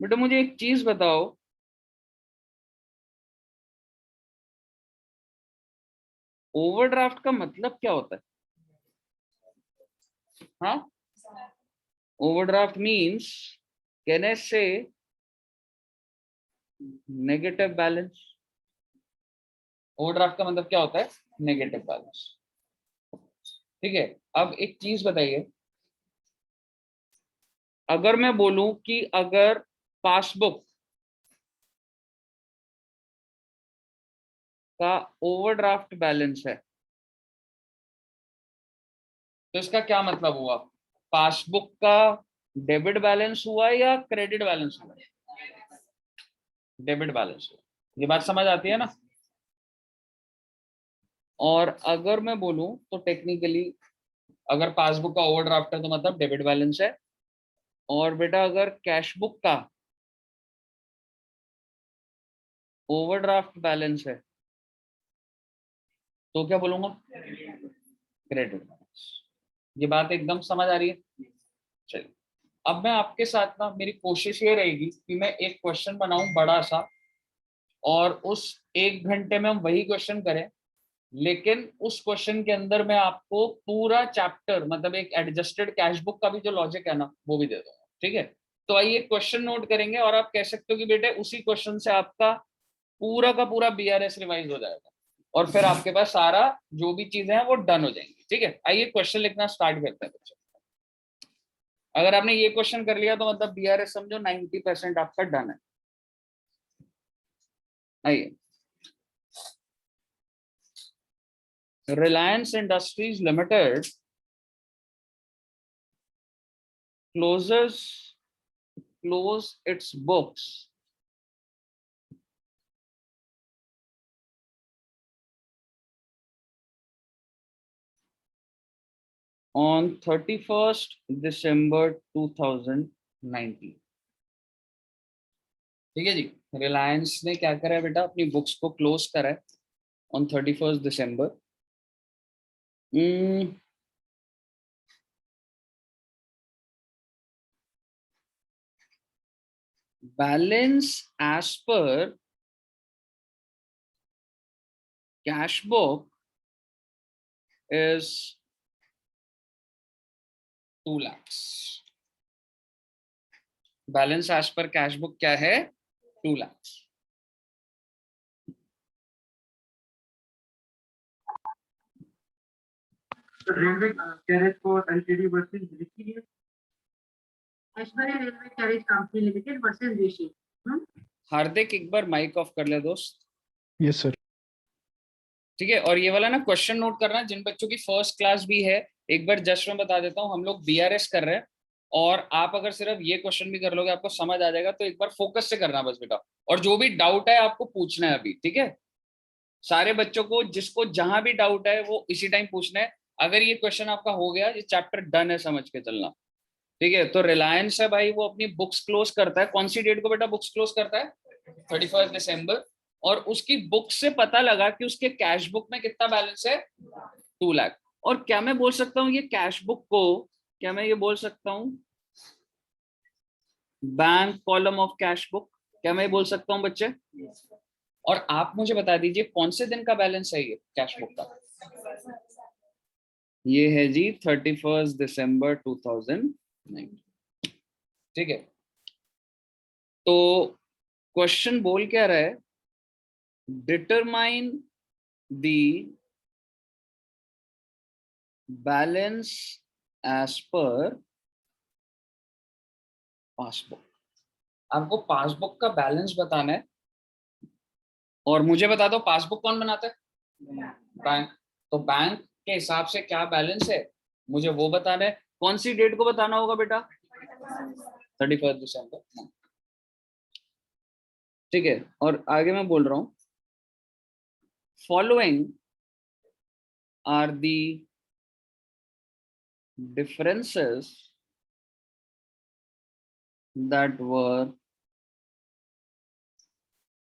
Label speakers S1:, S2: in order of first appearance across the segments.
S1: बेटा मुझे एक चीज बताओ, ओवरड्राफ्ट का मतलब क्या होता है? हाँ, ओवरड्राफ्ट मीन्स, कैन आई से नेगेटिव बैलेंस। ओवरड्राफ्ट का मतलब क्या होता है? Negative balance. ठीक है, अब एक चीज बताइए, अगर मैं बोलूं कि अगर पासबुक का ओवरड्राफ्ट बैलेंस है, तो इसका क्या मतलब हुआ? पासबुक का डेबिट बैलेंस हुआ या क्रेडिट बैलेंस हुआ? डेबिट बैलेंस हुआ। ये बात समझ आती है ना? और अगर मैं बोलूं तो टेक्निकली, अगर पासबुक का ओवरड्राफ्ट है तो मतलब डेबिट बैलेंस है, और बेटा अगर कैश बुक का ओवरड्राफ्ट बैलेंस है तो क्या बोलूंगा? Credit balance. ये बात एकदम समझ आ रही है? चलिए, अब मैं आपके साथ ना, मेरी कोशिश ये रहेगी कि मैं एक क्वेश्चन बनाऊं बड़ा सा, और उस 1 घंटे में हम वही क्वेश्चन करें, लेकिन उस क्वेश्चन के अंदर मैं आपको पूरा चैप्टर, मतलब एक एडजस्टेड कैश बुक का भी जो लॉजिक है ना, वो भी दे दूंगा। ठीक है, तो आइए क्वेश्चन नोट करेंगे, और आप कह सकते हो कि बेटे उसी क्वेश्चन से आपका पूरा का पूरा बीआरएस रिवाइज हो जाएगा, और फिर आपके पास सारा जो भी चीजें हैं वो डन हो जाएंगी। ठीक है, आइए क्वेश्चन लिखना स्टार्ट करते हैं बच्चों। अगर आपने ये क्वेश्चन कर लिया तो मतलब बीआरएस समझो 90% आपका डन है। आइए, Reliance industries limited close its books on 31st December 2019। ठीक है जी, रिलायंस ने क्या करा है बेटा, अपनी बुक्स को क्लोज करा है on 31st December। Balance as per cash book is 2 lakhs। Balance as per cash book क्या है? 2 lakhs।
S2: Railway carriage co L T D versus Rishi, Aishwarya railway carriage company limited versus Rishi.
S1: Hardik एक बार माइक ऑफ कर ले दोस्त।
S3: Yes sir.
S1: ठीक है, और ये वाला ना क्वेश्चन नोट करना, जिन बच्चों की फर्स्ट क्लास भी है, एक बार जस्ट मैं बता देता हूँ, हम लोग बीआरएस कर रहे हैं, और आप अगर सिर्फ ये क्वेश्चन भी कर लोगे आपको समझ आ जाएगा, तो एक बार फोकस से करना बस बेटा, और जो भी डाउट है आपको पूछना है अभी। ठीक है, सारे बच्चों को जिसको जहां भी डाउट है वो इसी टाइम पूछना है। अगर ये क्वेश्चन आपका हो गया, ये चैप्टर डन है, समझ के चलना। ठीक है, तो रिलायंस है भाई, वो अपनी बुक्स क्लोज करता है, कौन सी डेट को बेटा बुक्स क्लोज करता है? 31st December। और उसकी बुक से पता लगा कि उसके कैश बुक में कितना बैलेंस है? 2 लाख। और क्या मैं बोल सकता हूँ ये कैश बुक को, क्या मैं ये बोल सकता हूँ bank column of cash book? क्या मैं ये बोल सकता हूँ बच्चे? और आप मुझे बता दीजिए कौन से दिन का बैलेंस है ये कैश बुक का? ये है जी 31st December 2009। ठीक है, तो क्वेश्चन बोल क्या रहा है? Determine the balance as per passbook. आपको पासबुक का बैलेंस बताना है, और मुझे बता दो पासबुक कौन बनाता है? बैंक। तो बैंक के हिसाब से क्या बैलेंस है मुझे वो बताना है। कौन सी डेट को बताना होगा बेटा? 31st December। ठीक है, और आगे मैं बोल रहा हूं, following are the differences that were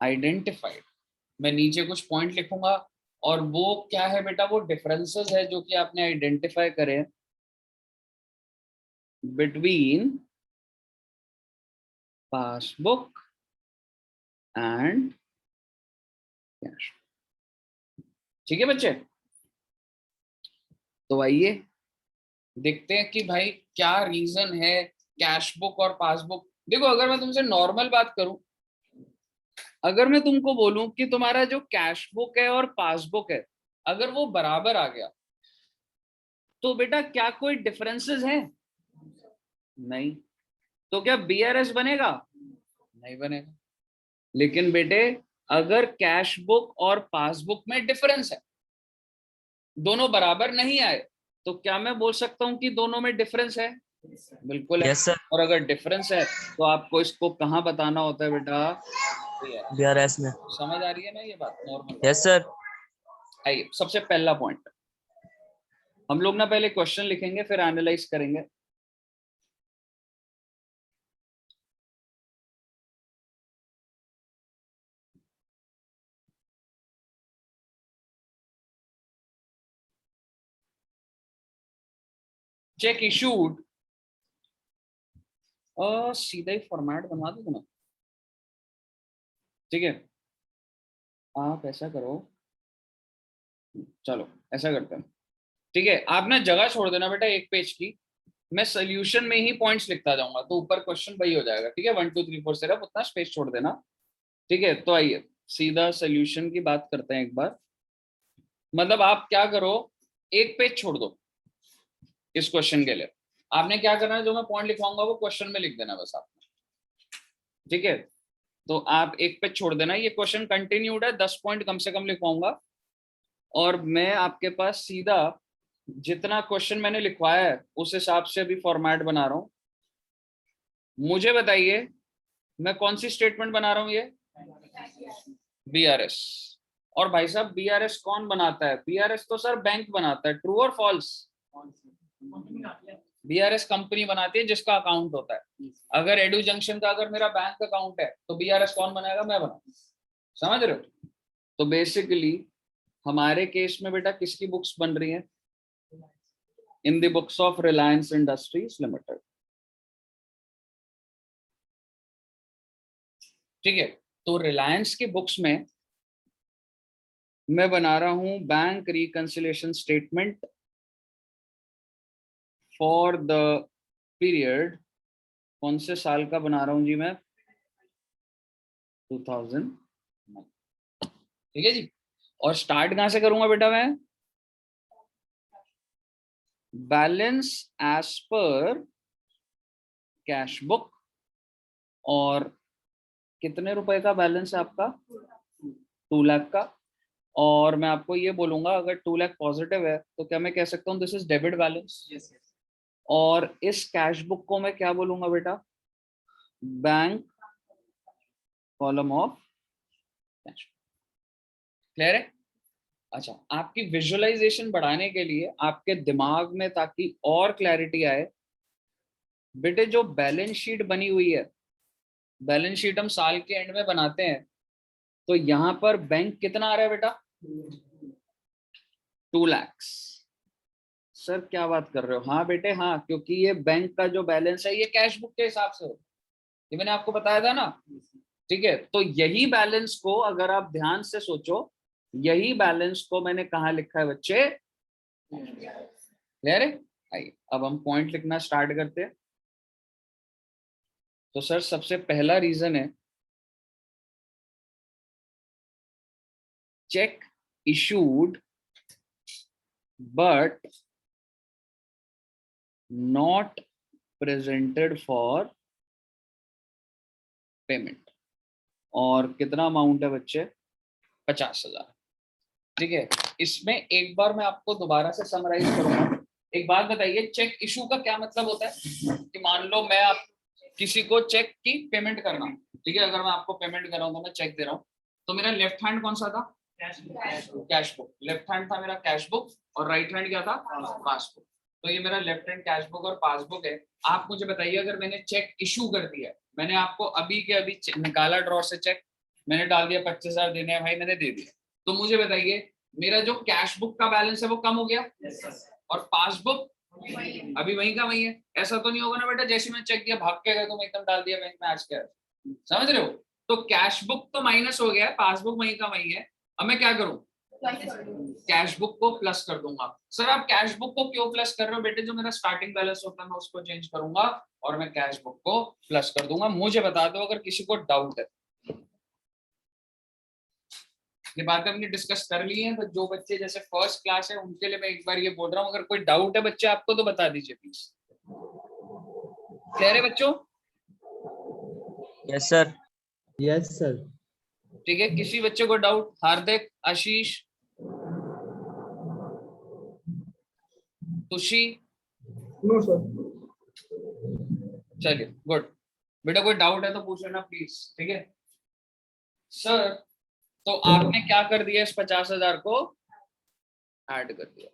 S1: identified। मैं नीचे कुछ पॉइंट लिखूंगा, और वो क्या है बेटा? वो डिफरेंसेस है जो कि आपने आइडेंटिफाई करे बिटवीन पासबुक एंड कैश। ठीक है बच्चे, तो आइए देखते हैं कि भाई क्या रीजन है कैश बुक और पासबुक। देखो अगर मैं तुमसे नॉर्मल बात करूं, अगर मैं तुमको बोलूं कि तुम्हारा जो कैश बुक है और पासबुक है अगर वो बराबर आ गया तो बेटा क्या कोई डिफरेंसेस हैं? नहीं। तो क्या बीआरएस बनेगा? नहीं बनेगा। लेकिन बेटे अगर कैश बुक और पासबुक में डिफरेंस है, दोनों बराबर नहीं आए, तो क्या मैं बोल सकता हूं कि दोनों में डिफरेंस है? बिल्कुल है।
S3: Yes sir.
S1: और अगर डिफरेंस है तो आपको इसको कहाँ बताना होता है बेटा?
S3: बीआरएस में।
S1: समझ आ रही है ना ये बात? नॉर्मल।
S3: Yes sir.
S1: आइए सबसे पहला पॉइंट, हम लोग ना पहले क्वेश्चन लिखेंगे फिर एनालाइज करेंगे। चेक इशूड, सीधा ही फॉर्मेट बनवा दो ना। ठीक है, आप ऐसा करो, चलो ऐसा करते हैं। ठीक है, आप ना जगह छोड़ देना बेटा एक पेज की, मैं सोल्यूशन में ही पॉइंट्स लिखता जाऊंगा तो ऊपर क्वेश्चन वही हो जाएगा। ठीक है, 1 2 3 4 सिर्फ उतना स्पेस छोड़ देना। ठीक है, तो आइए सीधा सोल्यूशन की बात करते हैं एक बार। मतलब आप क्या करो, एक पेज छोड़ दो इस क्वेश्चन के लिए। आपने क्या करना है, जो मैं पॉइंट लिखवाऊंगा वो क्वेश्चन में लिख देना बस आपने। ठीक है, तो आप एक पेज छोड़ देना। ये क्वेश्चन कंटिन्यूड है, 10 पॉइंट कम से कम लिखवाऊंगा और मैं आपके पास सीधा जितना क्वेश्चन मैंने लिखवाया है उस हिसाब से अभी फॉर्मेट बना रहा हूं। मुझे बताइए मैं कौन सी स्टेटमेंट बना रहा हूं? ये बीआरएस। और भाई साहब बीआरएस कौन बनाता है? बीआरएस तो सर बैंक बनाता है। ट्रू और फॉल्स? बीआरएस कंपनी बनाती है जिसका अकाउंट होता है। अगर एडू जंक्शन का अगर मेरा बैंक अकाउंट है तो बीआरएस कौन बनाएगा? मैं बनाऊंगा। समझ रहे हो? तो बेसिकली हमारे केस में बेटा किसकी बुक्स बन रही हैं? In the books of Reliance industries limited. ठीक है, तो रिलायंस की बुक्स में मैं बना रहा हूं bank reconciliation statement for the period, कौन से साल का बना रहा हूं जी मैं? 2000। ठीक है जी, और स्टार्ट कहां से करूंगा बेटा मैं? Balance as per cash book. और कितने रुपए का बैलेंस है आपका? 2 लाख का। और मैं आपको ये बोलूंगा अगर 2 लाख पॉजिटिव है तो क्या मैं कह सकता हूँ दिस इज डेबिट बैलेंस? और इस कैश बुक को मैं क्या बोलूंगा बेटा? Bank column of cash. Clear है? अच्छा, आपकी विजुअलाइजेशन बढ़ाने के लिए आपके दिमाग में ताकि और क्लैरिटी आए, बेटे जो बैलेंस शीट बनी हुई है, बैलेंस शीट हम साल के एंड में बनाते हैं, तो यहां पर बैंक कितना आ रहा है बेटा? 2 लाख। सर क्या बात कर रहे हो? हाँ बेटे हाँ, क्योंकि ये बैंक का जो बैलेंस है ये कैश बुक के हिसाब से होता है, ये मैंने आपको बताया था ना। ठीक है, तो यही बैलेंस को अगर आप ध्यान से सोचो, यही बैलेंस को मैंने कहा लिखा है बच्चे? क्लियर है? आइए अब हम पॉइंट लिखना स्टार्ट करते हैं। तो सर सबसे पहला रीजन है cheque issued but not presented for payment. और कितना अमाउंट है बच्चे? 50,000। ठीक है, इसमें एक बार मैं आपको दोबारा से समराइज करूंगा। एक बात बताइए, चेक इशू का क्या मतलब होता है? कि मान लो मैं आप किसी को चेक की पेमेंट करना, ठीक है, अगर मैं आपको पेमेंट कर रहा हूँ तो मैं चेक दे रहा हूँ, तो मेरा लेफ्ट हैंड कौन सा था? Cash book. लेफ्ट हैंड था मेरा कैश बुक और राइट हैंड क्या था? पासबुक। तो ये मेरा लेफ्ट हैंड कैश बुक और पासबुक है। आप मुझे बताइए अगर मैंने चेक इशू कर दिया, मैंने आपको अभी के अभी निकाला ड्रॉर से चेक, मैंने डाल दिया 25,000 देने हैं भाई, मैंने दे दिया, तो मुझे बताइए मेरा जो कैश बुक का बैलेंस है वो कम हो गया और पासबुक अभी वहीं का वहीं है। ऐसा तो नहीं होगा ना बेटा जैसे मैंने चेक किया भाग के गए तुम एकदम डाल दिया बैंक में आज क्या है। समझ रहे हो? तो कैश बुक तो माइनस हो गया, पासबुक वहीं का वहीं है। अब मैं क्या करूं, कैश बुक को प्लस कर दूंगा। सर आप कैश बुक को क्यों प्लस कर रहे हो बेटे, जो मेरा स्टार्टिंग बैलेंस होता है मैं उसको चेंज करूंगा और मैं कैश बुक को प्लस कर दूंगा। मुझे बता दो अगर किसी को डाउट है। ये बातें हमने डिस्कस कर ली हैं, तो जो बच्चे जैसे फर्स्ट क्लास है उनके लिए मैं एक बार ये बोल रहा हूँ, अगर कोई डाउट है बच्चे आपको तो बता दीजिए प्लीज। क्लियर है बच्चों?
S3: Yes sir.
S4: Yes sir.
S1: ठीक है, किसी बच्चे को doubt? Hardik, Ashish, Khushi?
S4: No sir.
S1: चलिए गुड। बेटा कोई डाउट है तो पूछ लेना प्लीज, ठीक है सर। तो आपने क्या कर दिया, इस 50,000 को ऐड कर दिया।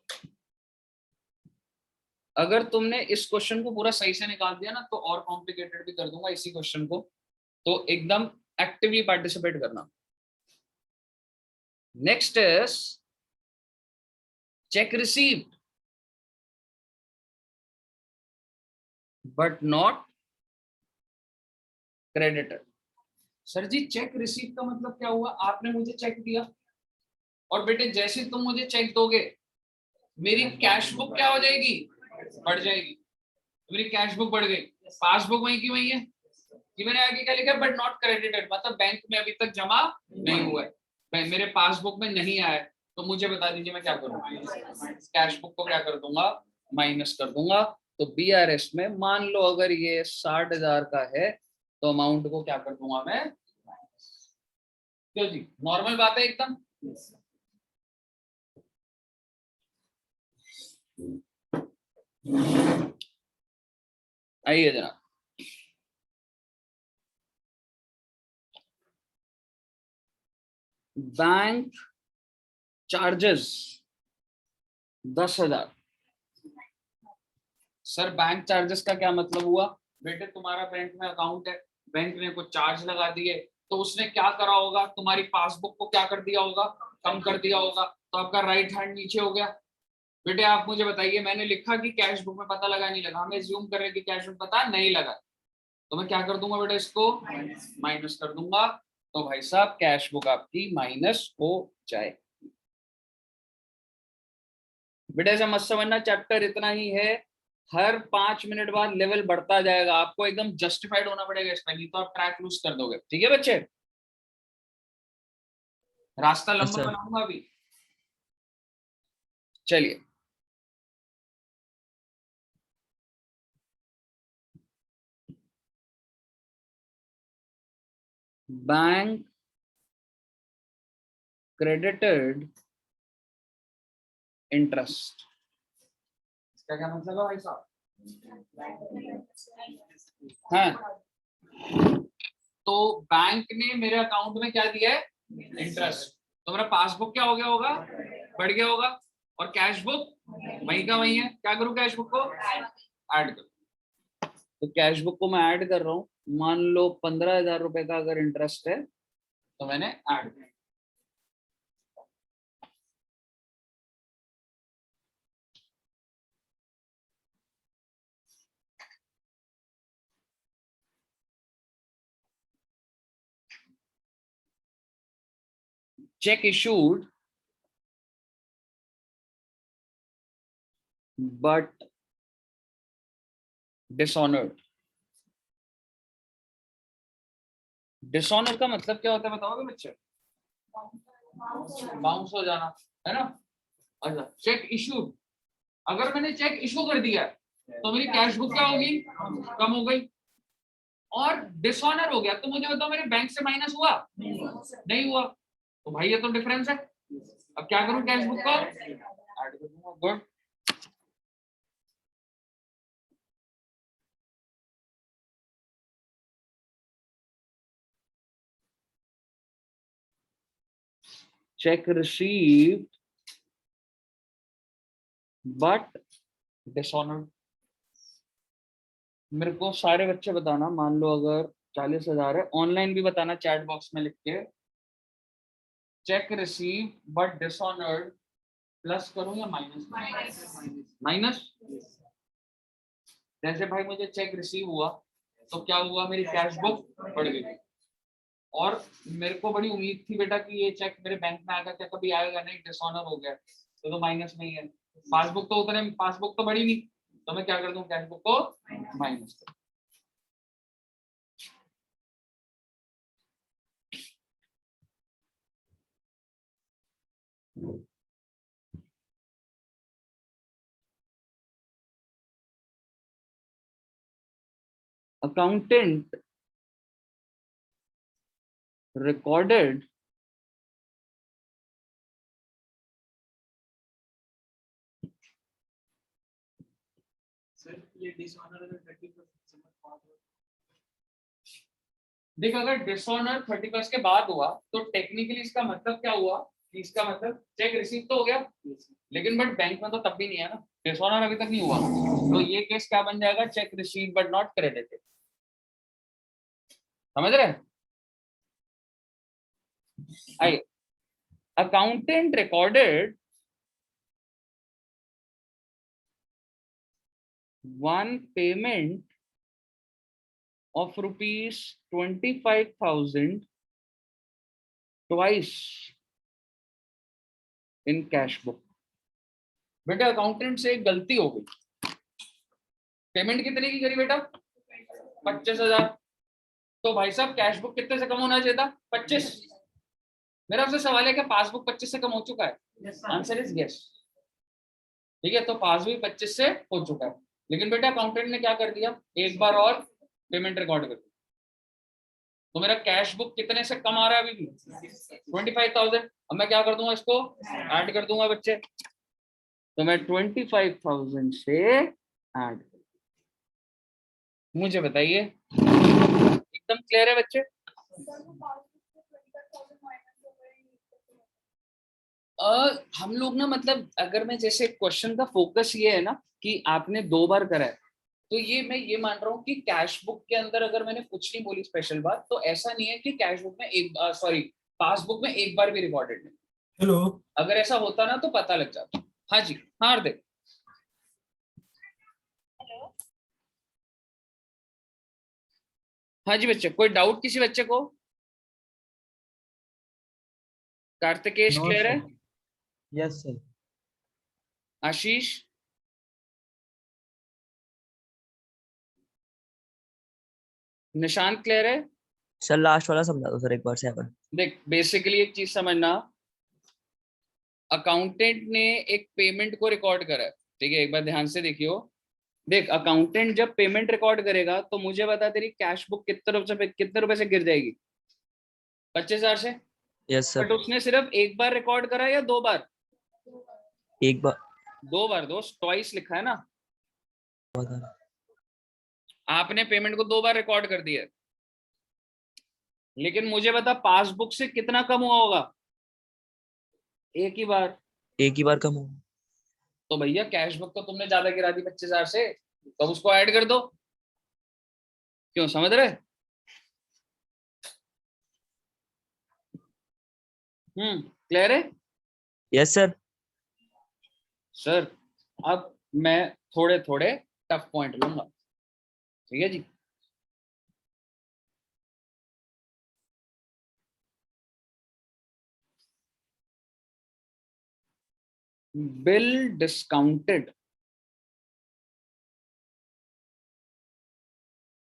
S1: अगर तुमने इस क्वेश्चन को पूरा सही से निकाल दिया ना तो और कॉम्प्लिकेटेड भी कर दूंगा इसी क्वेश्चन को, तो एकदम एक्टिवली पार्टिसिपेट करना। Next is cheque received but not credited. Sir ji cheque receive का मतलब क्या हुआ, आपने मुझे चेक दिया और बेटे जैसे तुम मुझे चेक दोगे मेरी कैश बुक क्या हो जाएगी, बढ़ जाएगी। मेरी कैश बुक बढ़ गई, पासबुक वहीं की वहीं है कि मैंने आगे क्या लिखा, बट नॉट क्रेडिटेड, मतलब बैंक में अभी तक जमा नहीं हुआ है, मेरे पासबुक में नहीं आया है। तो मुझे बता दीजिए मैं क्या करूंगा, कैश बुक को क्या कर दूंगा, माइनस कर दूंगा। तो BRS में मान लो अगर ये 60,000 का है तो अमाउंट को क्या कर दूंगा मैं, क्यों जी नॉर्मल बात है एकदम। आइए जनाब, bank charges 10,000। Sir bank charges का क्या मतलब हुआ, बेटे तुम्हारा बैंक में अकाउंट है, बैंक ने कुछ चार्ज लगा दिए, तो उसने क्या करा होगा, तुम्हारी पासबुक को क्या कर दिया होगा, कम कर दिया होगा, तो आपका राइट हैंड नीचे हो गया। बेटे आप मुझे बताइए, मैंने लिखा कि कैश बुक में पता लगा नहीं लगा, हमें ज्यूम कर रहे कि कैश बुक पता नहीं लगा, तो मैं क्या कर दूंगा बेटा, इसको माइनस कर दूंगा। तो भाई साहब कैश बुक आपकी माइनस हो जाए। बेटा ऐसा मत समझना चैप्टर इतना ही है, हर 5 मिनट बाद लेवल बढ़ता जाएगा, आपको एकदम जस्टिफाइड होना पड़ेगा इसमें, नहीं तो आप ट्रैक लूज कर दोगे। ठीक है बच्चे, रास्ता लंबा बनाऊंगा अभी। चलिए बैंक क्रेडिटेड इंटरेस्ट, इसका क्या मतलब है भाई साहब? हाँ, तो बैंक ने मेरे अकाउंट में क्या दिया है, इंटरेस्ट, तो मेरा पासबुक क्या हो गया होगा, बढ़ गया होगा, और कैश बुक वहीं का वहीं है। क्या करूं, कैश बुक को ऐड करूं, तो कैश बुक को मैं ऐड कर रहा हूं। मान लो 15,000 रुपए का अगर इंटरेस्ट है तो मैंने ऐड किया। Check issued but dishonoured. Dishonour का मतलब क्या होता है बताओगे बच्चे? बाउंस हो जाना, है ना। अच्छा चेक इशूड, अगर मैंने चेक इशू कर दिया तो मेरी कैश बुक क्या होगी, कम हो गई, और डिसऑनर हो गया तो मुझे बताओ मेरे बैंक से माइनस हुआ, नहीं हुआ, तो भाई ये तो डिफरेंस है। अब क्या करूं, कैश बुक को ऐड कर दूंगा। Good, check received but dishonoured. मेरे को सारे बच्चे बताना, मान लो अगर 40,000 है, ऑनलाइन भी बताना चैट बॉक्स में लिख के, check receive but dishonoured plus करूं या माइनस, माइनस, जैसे भाई मुझे चेक रिसीव हुआ तो क्या हुआ, मेरी कैश बुक बढ़ गई और मेरे को बड़ी उम्मीद थी बेटा कि ये चेक मेरे बैंक में आएगा, क्या कभी आएगा, नहीं डिसऑनर हो गया तो माइनस नहीं है। पासबुक तो उतने, पासबुक तो बढ़ी नहीं, तो मैं क्या कर दूं, कैश बुक को माइनस कर। Accountant recorded देख, अगर डिसऑनर 31 के बाद हुआ तो टेक्निकली इसका मतलब क्या हुआ कि इसका मतलब चेक रिसीव तो हो गया, लेकिन बट बैंक में तो तब भी नहीं है ना, डिसऑनर अभी तक नहीं हुआ, तो ये केस क्या बन जाएगा, check receive but not credited. समझ रहे? आइए, accountant recorded one payment of rupees 25,000 twice in cash book। बेटा अकाउंटेंट से एक गलती हो गई, पेमेंट कितने की करी बेटा, 25,000। तो भाई साहब कैश बुक कितने से कम होना चाहिए था, 25। मेरा आपसे सवाल है कि पासबुक 25 से कम हो चुका है, आंसर इज यस। ठीक है, तो पास भी 25 से हो चुका है, लेकिन बेटा अकाउंटेंट ने क्या कर दिया, एक बार और पेमेंट रिकॉर्ड कर दी, तो मेरा कैश बुक कितने से कम आ रहा है अभी भी, 25,000। अब मैं क्या कर दूंगा, इसको ऐड कर दूंगा बच्चे, तो मैं 25,000 से ऐड, मुझे बताइए एकदम क्लियर है बच्चे? हम लोग ना, मतलब अगर मैं जैसे क्वेश्चन का फोकस ये है ना कि आपने 2 बार करा है, तो ये मैं ये मान रहा हूँ कि कैश बुक के अंदर अगर मैंने कुछ नहीं बोली स्पेशल बात, तो ऐसा नहीं है कि कैश बुक में एक, सॉरी पासबुक में एक बार भी रिकॉर्डेड नहीं।
S5: हेलो,
S1: अगर ऐसा होता ना तो पता लग जाता। हाँ जी, हाँ हार्दिक। हाँ जी बच्चे, कोई डाउट किसी बच्चे को? Kartikesh
S4: No,
S1: clear
S4: sir.
S1: है?
S4: Yes, sir.
S1: आशीष? निशांत क्लियर है?
S3: सर लास्ट वाला समझा दो सर एक बार, 7।
S1: देख बेसिकली एक चीज समझना, अकाउंटेंट ने एक पेमेंट को रिकॉर्ड करा है, ठीक है, एक बार ध्यान से देखियो। देख अकाउंटेंट जब पेमेंट रिकॉर्ड करेगा तो मुझे बता, तेरी कैश बुक कितने रुपए से गिर जाएगी, 25,000 से।
S3: Yes
S1: but
S3: sir.
S1: उसने सिर्फ एक बार रिकॉर्ड करा या 2 बार?
S3: एक बार।
S1: 2 बार दोस्त, ट्वाइस लिखा है ना, आपने पेमेंट को 2 बार रिकॉर्ड कर दिया, लेकिन मुझे बता पासबुक से कितना कम हुआ होगा, एक ही बार।
S3: एक ही बार कम हो।
S1: तो भैया कैश बुक तो तुमने ज्यादा गिरा दी 25,000 से, तो उसको ऐड कर दो। क्यों, समझ रहे? क्लियर है?
S3: Yes sir.
S1: सर अब मैं थोड़े थोड़े टफ पॉइंट लूंगा, ठीक है जी। Bill discounted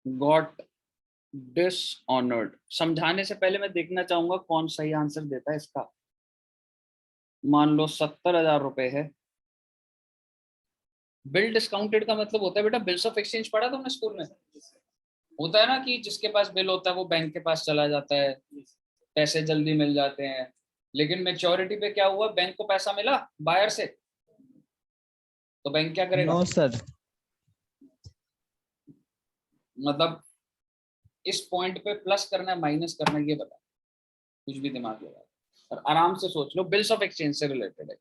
S1: got dishonoured. समझाने से पहले मैं देखना चाहूंगा कौन सही आंसर देता है इसका। मान लो 70,000 रुपए है। बिल डिस्काउंटेड का मतलब होता है बेटा, बिल्स ऑफ एक्सचेंज पढ़ा तुमने स्कूल में? होता है ना कि जिसके पास बिल होता है वो बैंक के पास चला जाता है, पैसे जल्दी मिल जाते हैं, लेकिन मैच्योरिटी पे क्या हुआ, बैंक को पैसा मिला बायर से, तो बैंक क्या करेगा,
S4: No, sir.
S1: मतलब इस पॉइंट पे प्लस करना है माइनस करना है, ये बता, कुछ भी दिमाग लगा और आराम से सोच लो, बिल्स ऑफ एक्सचेंज से रिलेटेड है।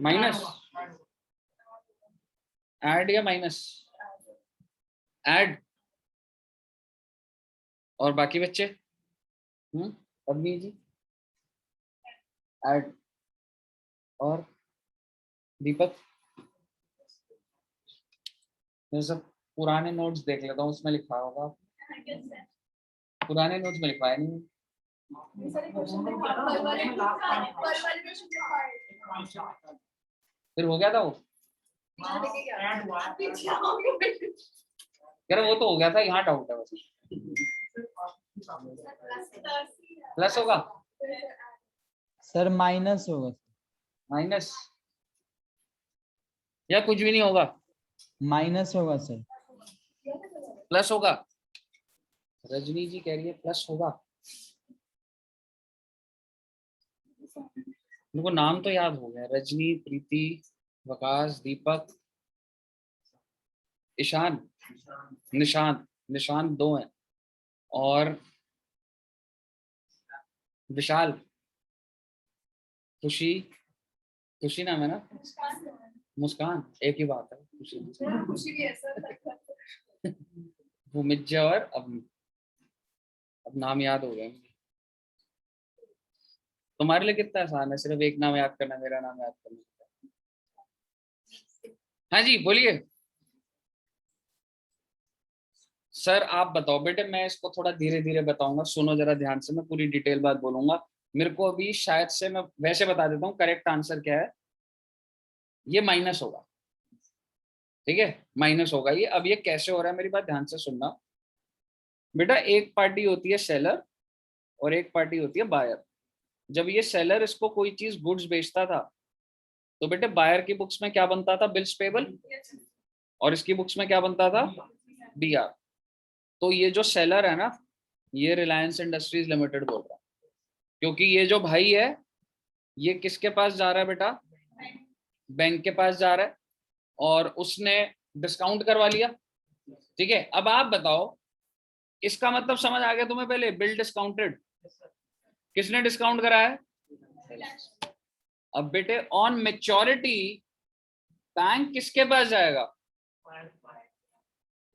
S1: माइनस, ऐड या माइनस? ऐड। और बाकी बच्चे? अवनी जी, ऐड। और दीपक, मैं सब पुराने नोट्स देख लेता हूँ, उसमें लिखा होगा। पुराने नोट्स में लिखा है नहीं। फिर हो गया था वो, यार वो तो हो गया था, यहाँ डाउट है बस। प्लस होगा,
S4: सर माइनस होगा।
S1: माइनस, या कुछ भी नहीं होगा,
S4: माइनस होगा सर।
S1: प्लस होगा। रजनी जी कह रही है प्लस होगा। उनको नाम तो याद हो गया, रजनी, प्रीति, वकास, दीपक, ईशान, निशांत। निशांत 2 हैं, और विशाल, खुशी, खुशी नाम है ना, मुस्कान, एक ही बात है, खुशी। भूमिज्जा और अब नाम याद हो गए। तुम्हारे लिए कितना आसान है, सिर्फ एक नाम याद करना, मेरा नाम याद करना। हाँ जी बोलिए सर। आप बताओ बेटे, मैं इसको थोड़ा धीरे धीरे बताऊंगा, सुनो जरा ध्यान से, मैं पूरी डिटेल बात बोलूंगा। मेरे को अभी शायद से, मैं वैसे बता देता हूँ करेक्ट आंसर क्या है। ये माइनस होगा, ठीक है, माइनस होगा ये। अब ये कैसे हो रहा है, मेरी बात ध्यान से सुनना बेटा। एक पार्टी होती है सेलर और एक पार्टी होती है बायर। जब ये सेलर इसको कोई चीज गुड्स बेचता था, तो बेटे बायर की बुक्स में क्या बनता था, बिल्स पेबल, और इसकी बुक्स में क्या बनता था, बीआर। तो ये जो सेलर है ना, ये रिलायंस इंडस्ट्रीज लिमिटेड बोल रहा है, क्योंकि ये जो भाई है ये किसके पास जा रहा है बेटा, बैंक के पास जा रहा है, और उसने डिस्काउंट करवा लिया। ठीक है, अब आप बताओ, इसका मतलब समझ आ गया तुम्हें? पहले बिल डिस्काउंटेड, किसने डिस्काउंट कराया है? अब बेटे ऑन मैच्योरिटी बैंक किसके पास जाएगा,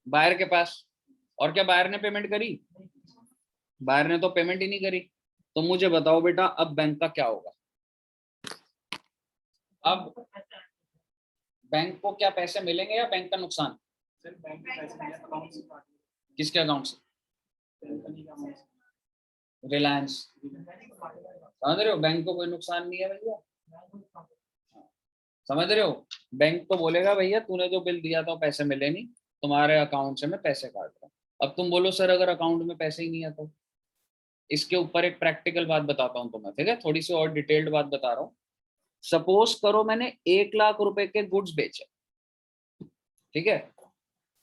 S1: बायर के पास। और क्या बायर ने पेमेंट करी? बायर ने तो पेमेंट ही नहीं करी। तो मुझे बताओ बेटा, अब बैंक का क्या होगा? अब बैंक को क्या पैसे मिलेंगे या बैंक का नुकसान? किसके अकाउंट से? रिलायंस। समझ रहे हो, बैंक को कोई नुकसान नहीं है भैया। समझ रहे हो, बैंक तो बोलेगा भैया तूने जो बिल दिया था पैसे मिले नहीं, तुम्हारे अकाउंट से मैं पैसे काट रहा हूँ। अब तुम बोलो सर अगर अकाउंट में पैसे ही नहीं है तो? इसके ऊपर एक प्रैक्टिकल बात बताता हूँ तुम्हें, ठीक है, थोड़ी सी और डिटेल्ड बात बता रहा हूँ। सपोज करो मैंने 1 लाख रुपए के गुड्स बेचे, ठीक है।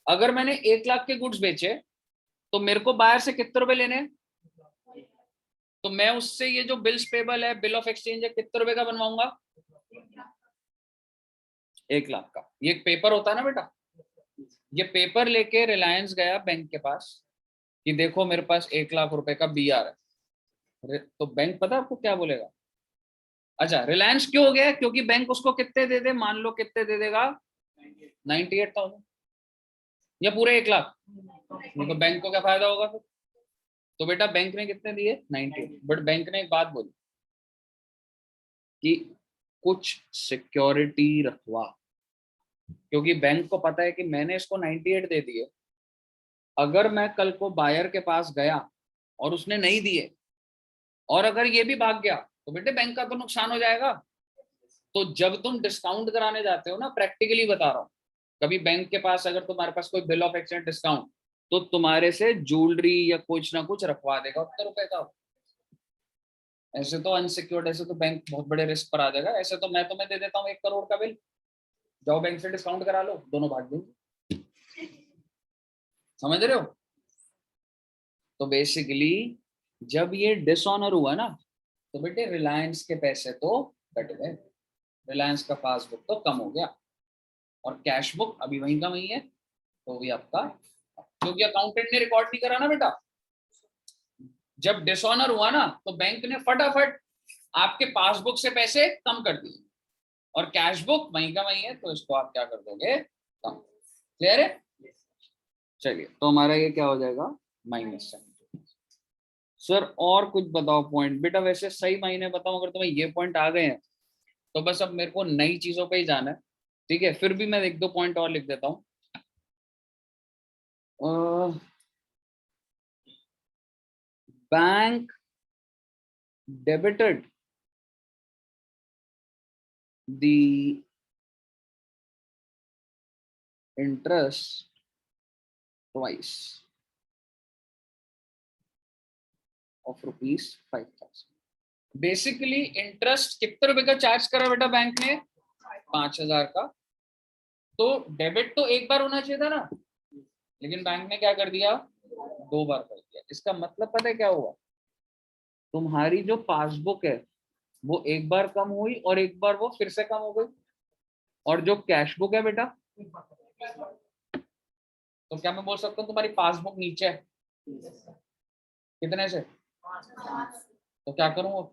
S1: अगर मैंने 1 लाख के गुड्स बेचे तो मेरे को बायर से कितने रुपए लेने हैं? तो मैं उससे ये जो बिल्स पेबल है, बिल ऑफ एक्सचेंज है, कितने रुपए का बनवाऊंगा? 1 लाख का। ये एक पेपर होता है ना बेटा, ये पेपर लेके रिलायंस गया बैंक के पास कि देखो मेरे पास 1 लाख रुपए का बीआर है। तो बैंक पता है आपको क्या बोलेगा? अच्छा, रिलायंस क्यों हो गया? क्योंकि बैंक उसको कितने दे दे, मान लो कितने दे देगा, 98,000 या पूरे 1 लाख। तो बैंक को क्या फायदा होगा फिर? तो बेटा बैंक ने कितने दिए? 98। बट बैंक ने एक बात बोली कि कुछ सिक्योरिटी रखवा, क्योंकि बैंक को पता है कि मैंने इसको 98 दे दिए, अगर मैं कल को बायर के पास गया और उसने नहीं दिए और अगर ये भी भाग गया तो बेटे बैंक का तो नुकसान हो जाएगा। तो जब तुम डिस्काउंट कराने जाते हो ना, प्रैक्टिकली बता रहा हूँ, कभी बैंक के पास अगर तुम्हारे पास कोई बिल ऑफ एक्सचेंज डिस्काउंट, तो तुम्हारे से ज्वेलरी या कुछ ना कुछ रखवा देगा उतने रुपए का। ऐसे तो अनसिक्योर्ड, ऐसे तो बैंक बहुत बड़े रिस्क पर आ जाएगा। ऐसे तो मैं तुम्हें दे देता हूँ 1 करोड़ का बिल, जाओ बैंक से डिस्काउंट करा लो, दोनों भाग देंगे। समझ रहे हो? तो बेसिकली जब ये डिसऑनर हुआ ना, तो बेटे रिलायंस के पैसे तो कट गए, रिलायंस का पासबुक तो कम हो गया, और कैश बुक अभी वहीं का वहीं है, तो भी आपका, क्योंकि अकाउंटेंट ने रिकॉर्ड नहीं करा ना बेटा। जब डिसऑनर हुआ ना, तो बैंक ने फटाफट आपके पासबुक से पैसे कम कर दिए, और कैश बुक वहीं का वहीं है, तो इसको आप क्या कर दोगे, कम। क्लियर है? चलिए, तो हमारा ये क्या हो जाएगा, -7। सर और कुछ बताओ पॉइंट। बेटा वैसे सही मायने बताऊं, अगर तुम्हें ये पॉइंट आ गए हैं तो बस अब मेरे को नई चीजों पे ही जाना है, ठीक है। फिर भी मैं एक दो पॉइंट और लिख देता हूँ। Bank debited the interest twice of ₹5,000। Basically interest कितने रुपए का चार्ज करा बेटा बैंक ने? 5,000 का। तो डेबिट तो एक बार होना चाहिए था ना, लेकिन बैंक ने क्या कर दिया? 2 बार कर दिया। इसका मतलब पता है क्या हुआ? तुम्हारी जो पासबुक है वो एक बार कम हुई और एक बार वो फिर से कम हो गई, और जो कैश बुक है बेटा, तो क्या मैं बोल सकता हूँ तुम्हारी पासबुक नीचे है कितने से? तो क्या करूँ?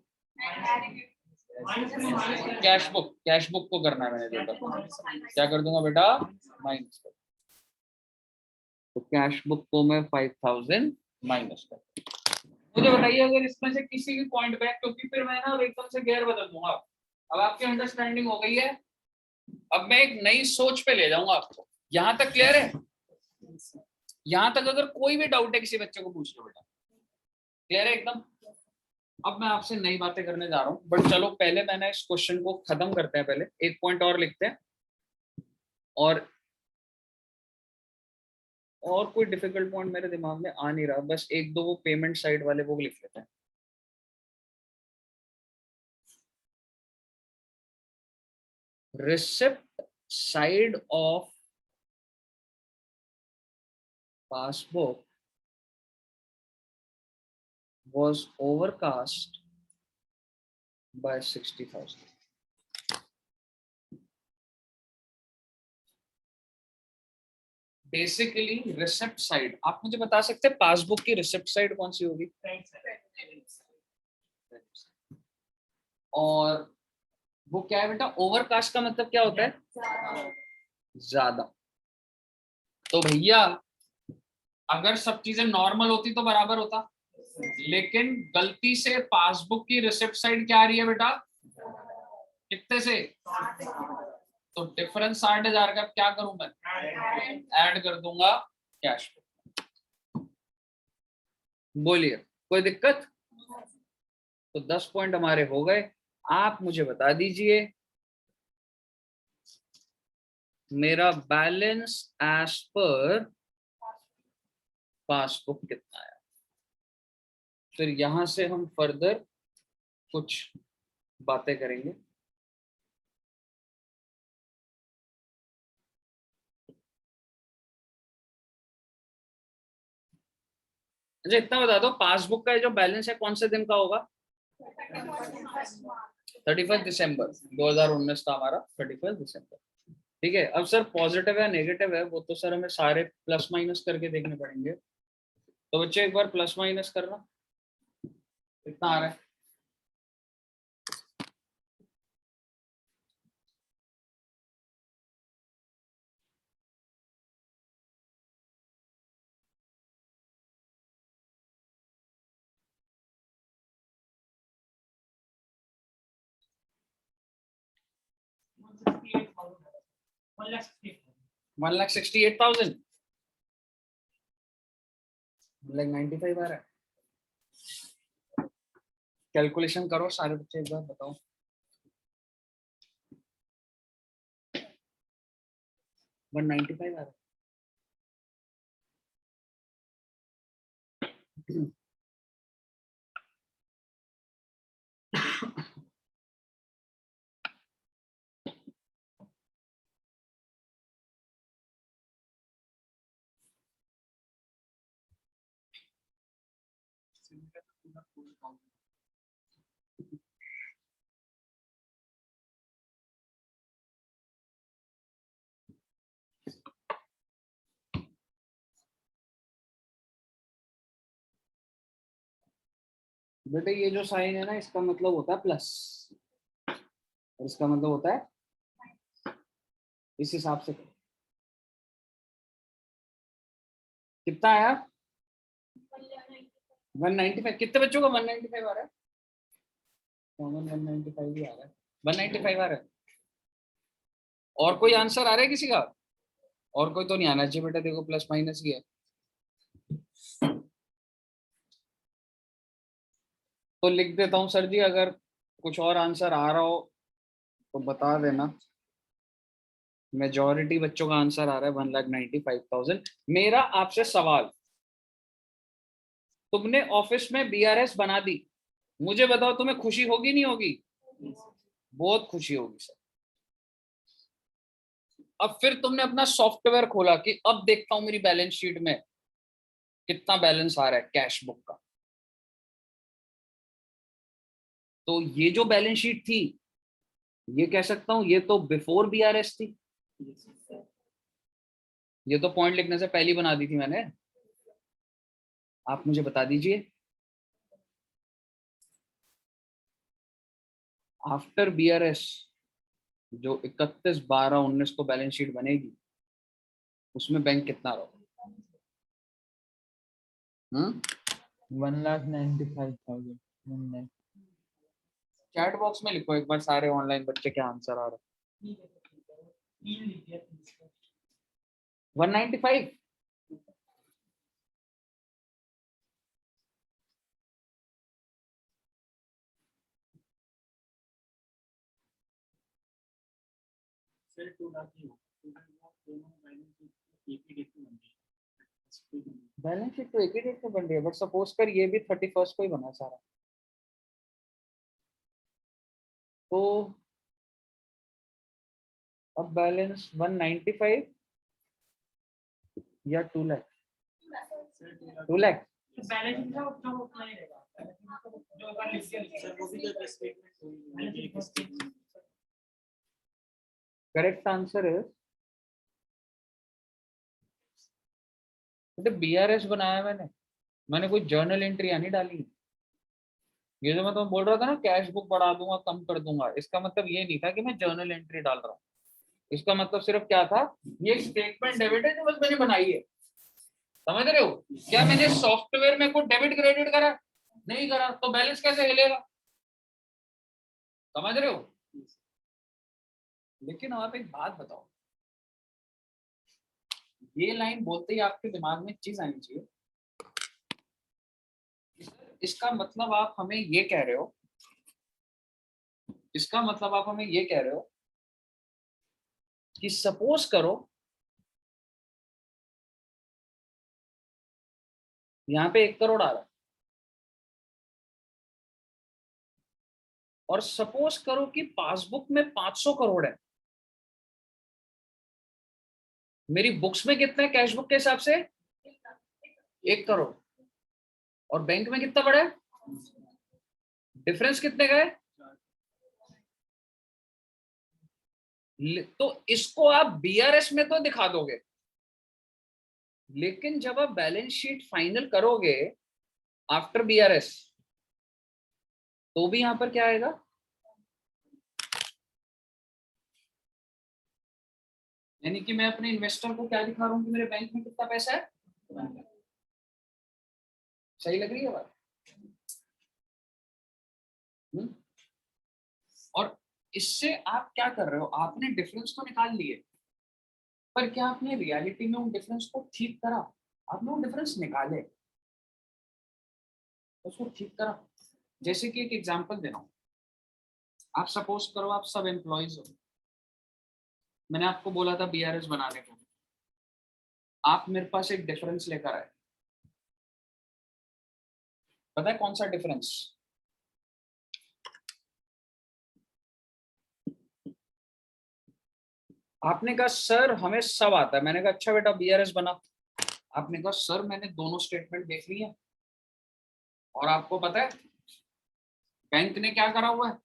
S1: कैश बुक को करना है मैंने देखा। क्या कर दूंगा बेटा? माइनस कर। तो कैश बुक को मैं 5,000 माइनस कर। मुझे बताइए अगर इसमें से किसी भी पॉइंट पे, क्योंकि फिर मैं ना एकदम से गेयर बदल दूंगा। अब आपकी अंडरस्टैंडिंग हो गई है, अब मैं एक नई सोच पे ले जाऊंगा आपको। यहां तक क्लियर है? यहां तक अगर कोई भी डाउट है किसी बच्चे को पूछ लो बेटा। क्लियर है एकदम? अब मैं आपसे नई बातें करने जा रहा हूँ, बट चलो पहले मैंने इस क्वेश्चन को खत्म करते हैं। पहले एक पॉइंट और लिखते हैं, और कोई डिफिकल्ट पॉइंट मेरे दिमाग में आ नहीं रहा, बस एक दो वो पेमेंट साइड वाले वो लिख लेते हैं। Receipt side of passbook was overcast by 60,000। Basically receipt side, आप मुझे बता सकते हैं पासबुक की रिसिप्ट साइड कौन सी होगी? और वो क्या है बेटा? ओवरकास्ट का मतलब क्या होता है? ज्यादा। तो भैया अगर सब चीजें नॉर्मल होती तो बराबर होता, लेकिन गलती से पासबुक की रिसिप्ट साइड क्या आ रही है बेटा? कितने से? तो डिफरेंस 60,000 का क्या करूं मैं? ऐड कर दूंगा कैश। बोलिए कोई दिक्कत? तो 10 पॉइंट हमारे हो गए। आप मुझे बता दीजिए मेरा बैलेंस एज पर पासबुक कितना है। फिर यहां से हम फर्दर कुछ बातें करेंगे। अच्छा इतना बता दो, पासबुक का जो बैलेंस है कौन से दिन का होगा? 31 दिसंबर 2019 था हमारा, 31 दिसंबर। ठीक है। अब सर पॉजिटिव है नेगेटिव है वो तो सर हमें सारे प्लस माइनस करके देखने पड़ेंगे। तो बच्चे एक बार प्लस माइनस करना, कितना आ रहा है? वन लाख 68,000, 1,95,000 आ रहा है। कैलकुलेशन करो सारे बच्चे एक बार बताओ। 195 आ रहा है। बेटे ये जो साइन है ना इसका मतलब होता है प्लस, और इसका मतलब होता है इस हिसाब से। कितना आया? 195। कितने बच्चों का 195 आ रहा है? कॉमन 195 ही आ रहा है। 195 आ रहा है। और कोई आंसर आ रहा है किसी का? और कोई तो नहीं आना चाहिए बेटा, देखो प्लस माइनस ही है। तो लिख देता हूं सर जी, अगर कुछ और आंसर आ रहा हो तो बता देना। मेजॉरिटी बच्चों का आंसर आ रहा है 1,95,000। मेरा आपसे सवाल, तुमने ऑफिस में बीआरएस बना दी, मुझे बताओ तुम्हें खुशी होगी नहीं होगी? बहुत खुशी होगी सर। अब फिर तुमने अपना सॉफ्टवेयर खोला कि अब देखता हूं मेरी बैलेंस शीट में कितना बैलेंस आ रहा है कैश बुक का। तो ये जो बैलेंस शीट थी, ये कह सकता हूं ये तो बिफोर बीआरएस थी। ये तो पॉइंट लिखने से पहले बना दी थी मैंने। आप मुझे बता दीजिए, आफ्टर बीआरएस जो 31/12/19 को बैलेंस शीट बनेगी, उसमें बैंक कितना रहा?
S4: 1,95,000।
S1: चैट बॉक्स में लिखो एक बार सारे ऑनलाइन बच्चे क्या आंसर आ रहा है। 195। बैलेंस शीट तो एक ही डेट में बन रही है, बट सपोज कर ये भी 31st को ही बना सारा, तो अब बैलेंस 195 या 2 लाख? 2 लाख। करेक्ट आंसर है। तो बीआरएस बनाया मैंने कोई जर्नल एंट्री नहीं डाली। ये जो मैं तुम्हें बोल रहा था ना कैश बुक बढ़ा दूंगा कम कर दूंगा, इसका मतलब ये नहीं था कि मैं जर्नल एंट्री डाल रहा हूँ। इसका मतलब सिर्फ क्या था, ये स्टेटमेंट डेबिट है जो बस मैंने बनाई है। समझ रहे हो? क्या मैंने सॉफ्टवेयर में कोई डेबिट क्रेडिट करा? नहीं करा, तो बैलेंस कैसे हिलेगा? समझ रहे हो? लेकिन आप एक बात बताओ, ये लाइन बोलते ही आपके दिमाग में चीज आनी चाहिए, इसका मतलब आप हमें ये कह रहे हो, इसका मतलब आप हमें ये कह रहे हो कि सपोज करो यहां पे 1 करोड़ आ रहा है, और सपोज करो कि पासबुक में 500 करोड़ है। मेरी बुक्स में कितना है कैश बुक के हिसाब से? 1 करोड़। और बैंक में कितना बड़ा है? डिफरेंस कितने का है? तो इसको आप बीआरएस में तो दिखा दोगे, लेकिन जब आप बैलेंस शीट फाइनल करोगे आफ्टर बीआरएस, तो भी यहां पर क्या आएगा? यानी कि मैं अपने इन्वेस्टर को क्या दिखा रहा हूं कि मेरे बैंक में कितना पैसा है। सही लग रही है बात? और इससे आप क्या कर रहे हो, आपने डिफरेंस तो निकाल लिए, पर क्या आपने रियलिटी में उन डिफरेंस को ठीक करा? आपने उन डिफरेंस निकाले, उसको ठीक करा। जैसे कि एक एग्जांपल दे रहा हूं, आप सपोज करो आप सब एम्प्लॉइज हो, मैंने आपको बोला था बीआरएस बनाने को, आप मेरे पास एक डिफरेंस लेकर आए। पता है कौन सा डिफरेंस? आपने कहा सर हमें सब आता है। मैंने कहा अच्छा बेटा बीआरएस बना। आपने कहा सर मैंने दोनों स्टेटमेंट देख लिए, और आपको पता है बैंक ने क्या करा हुआ है?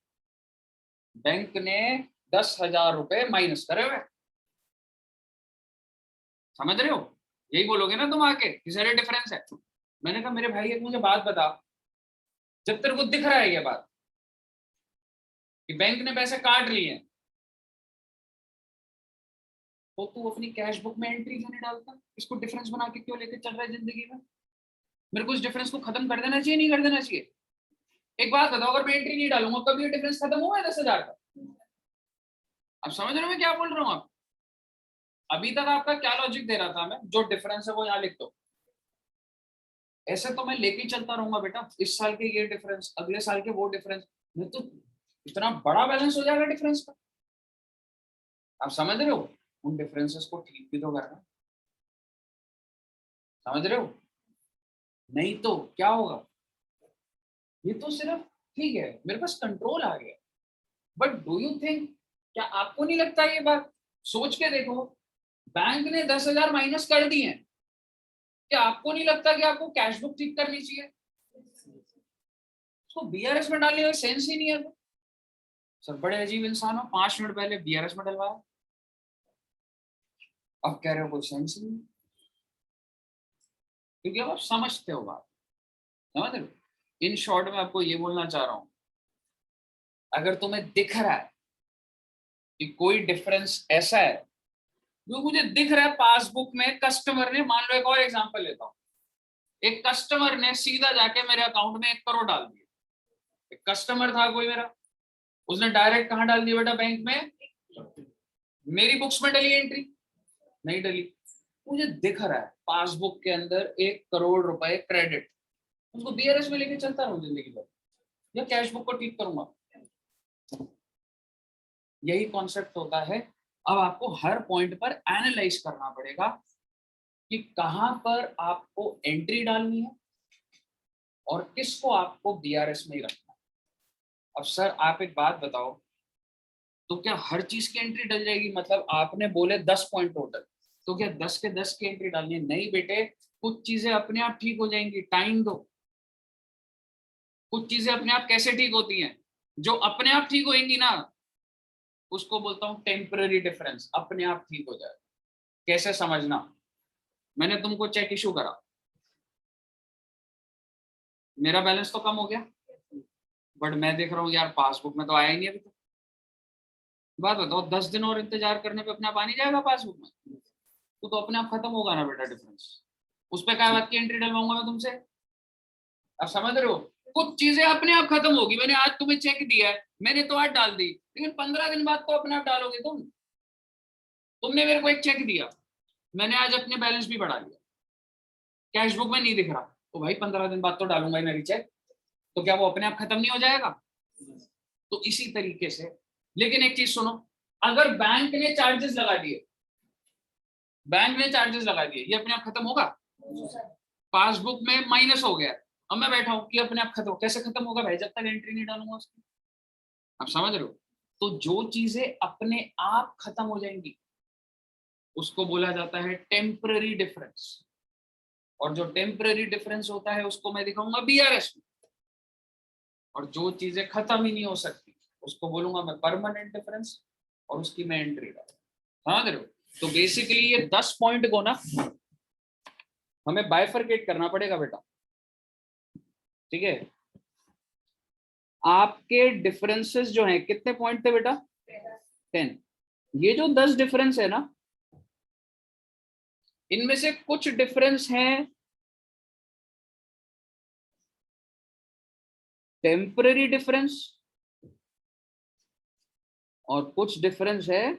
S1: बैंक ने 10,000 रुपए माइनस करे हुए। समझ रहे हो? यही बोलोगे ना तुम आके कि सर डिफरेंस है। मैंने कहा मेरे भाई एक मुझे बात बता, जब तेरे को दिख रहा है ये बात कि बैंक ने पैसे काट लिए, तो तू अपनी कैश बुक में एंट्री क्यों नहीं डालता? इसको डिफरेंस बना के क्यों लेके चल रहा है जिंदगी में? मेरे को इस डिफरेंस को खत्म कर देना चाहिए, नहीं कर देना चाहिए? एक बात बताओ, अगर मैं एंट्री नहीं डालूंगा कभी ये डिफरेंस खत्म हुआ है 10,000 का? आप समझ रहे हो मैं क्या बोल रहा हूँ? आप अभी तक आपका क्या लॉजिक दे रहा था मैं, जो डिफरेंस है वो यहाँ लिख दो। ऐसे तो मैं लेके ही चलता रहूंगा बेटा, इस साल के ये डिफरेंस, अगले साल के वो डिफरेंस, नहीं तो इतना बड़ा बैलेंस हो जाएगा डिफरेंस का। आप समझ रहे हो? उन डिफरेंसेस को ठीक भी तो करना, समझ रहे हो? नहीं तो क्या होगा? ये तो सिर्फ ठीक है, मेरे पास कंट्रोल आ गया, बट डू यू थिंक, क्या आपको नहीं लगता ये बात? सोच के देखो, बैंक ने 10,000 माइनस कर दिए हैं, क्या आपको नहीं लगता कि आपको कैश बुक ठीक करनी चाहिए? उसको बीआरएस में डालने का सेंस ही नहीं है। तो सर बड़े अजीब इंसान हो, 5 मिनट पहले बीआरएस में डलवाया, अब कह रहे हो कोई सेंस ही नहीं, क्योंकि अब आप समझते हो बात, समझ रहे हो? इन शॉर्ट में आपको ये बोलना चाह रहा हूं, अगर तुम्हें दिख रहा है कि कोई डिफरेंस ऐसा है जो मुझे दिख रहा है पासबुक में, कस्टमर ने, मान लो एक और एग्जांपल लेता हूं, एक कस्टमर ने सीधा जाके मेरे अकाउंट में 1 करोड़ डाल दिया। एक कस्टमर था कोई मेरा, उसने डायरेक्ट कहां डाल दिया बेटा? बैंक में। मेरी बुक्स में डली एंट्री? नहीं डली। मुझे दिख रहा है पासबुक के अंदर 1 करोड़ रुपए क्रेडिट, उसको बीआरएस में लेके चलता रहूं जिंदगी भर, या कैश बुक को ठीक करूंगा? यही कॉन्सेप्ट होता है। अब आपको हर पॉइंट पर एनालाइज करना पड़ेगा कि कहां पर आपको एंट्री डालनी है और किसको आपको बीआरएस में ही रखना है। अब सर आप एक बात बताओ, तो क्या हर चीज की एंट्री डल जाएगी? मतलब आपने बोले 10 पॉइंट टोटल, तो क्या 10 के 10 की एंट्री डालनी है? नहीं बेटे, कुछ चीजें अपने आप ठीक हो जाएंगी, टाइम दो। कुछ चीजें अपने आप कैसे ठीक होती हैं? जो अपने आप ठीक होएंगी ना, उसको बोलता हूं टेम्पररी डिफरेंस, अपने आप ठीक हो जाए। कैसे समझना? मैंने तुमको चेक इशू करा, मेरा बैलेंस तो कम हो गया, बट मैं देख रहा हूँ यार पासबुक में तो आया ही नहीं अभी तक। बात बताओ, 10 दिन और इंतजार करने पे अपने आप आ नहीं जाएगा पासबुक में? तो अपने आप खत्म होगा ना बेटा डिफरेंस। उस पर क्या बात की एंट्री डलवाऊंगा मैं तुमसे? आप समझ रहे हो? कुछ चीजें अपने आप खत्म होगी। मैंने आज तुम्हें चेक दिया है, मैंने तो आज डाल दी, लेकिन 15 दिन बाद तो अपने आप डालोगे तुम। तुमने मेरे को एक चेक दिया, मैंने आज अपने बैलेंस भी बढ़ा लिया, कैश बुक में नहीं दिख रहा, तो भाई 15 दिन बाद तो डालूंगा ही मैं रिचेक, तो क्या वो अपने आप खत्म नहीं हो जाएगा? तो इसी तरीके से, लेकिन एक चीज सुनो, अगर बैंक ने चार्जेस लगा दिए, बैंक ने चार्जेस लगा दिए, ये अपने आप खत्म होगा? पासबुक में माइनस हो गया, अब मैं बैठा हूं कि अपने आप खत्म, कैसे खत्म होगा भाई? जब तक एंट्री नहीं डालूंगा उसकी। आप समझ रहे हो? तो जो चीजें अपने आप खत्म हो जाएंगी उसको बोला जाता है टेम्पररी डिफरेंस, और जो टेम्पररी डिफरेंस होता है उसको मैं दिखाऊंगा बीआरएस में, और जो चीजें खत्म ही नहीं हो सकती उसको बोलूंगा मैं परमानेंट डिफरेंस, और उसकी मैं एंट्री डालूंगा। समझ रहे हो? तो बेसिकली ये 10 पॉइंट को ना हमें बाइफरकेट करना पड़ेगा बेटा, ठीक है? आपके डिफरेंसेस जो हैं, कितने पॉइंट थे बेटा? 10। ये जो 10 डिफरेंस है ना, इनमें से कुछ डिफरेंस हैं टेम्पररी डिफरेंस, और कुछ डिफरेंस है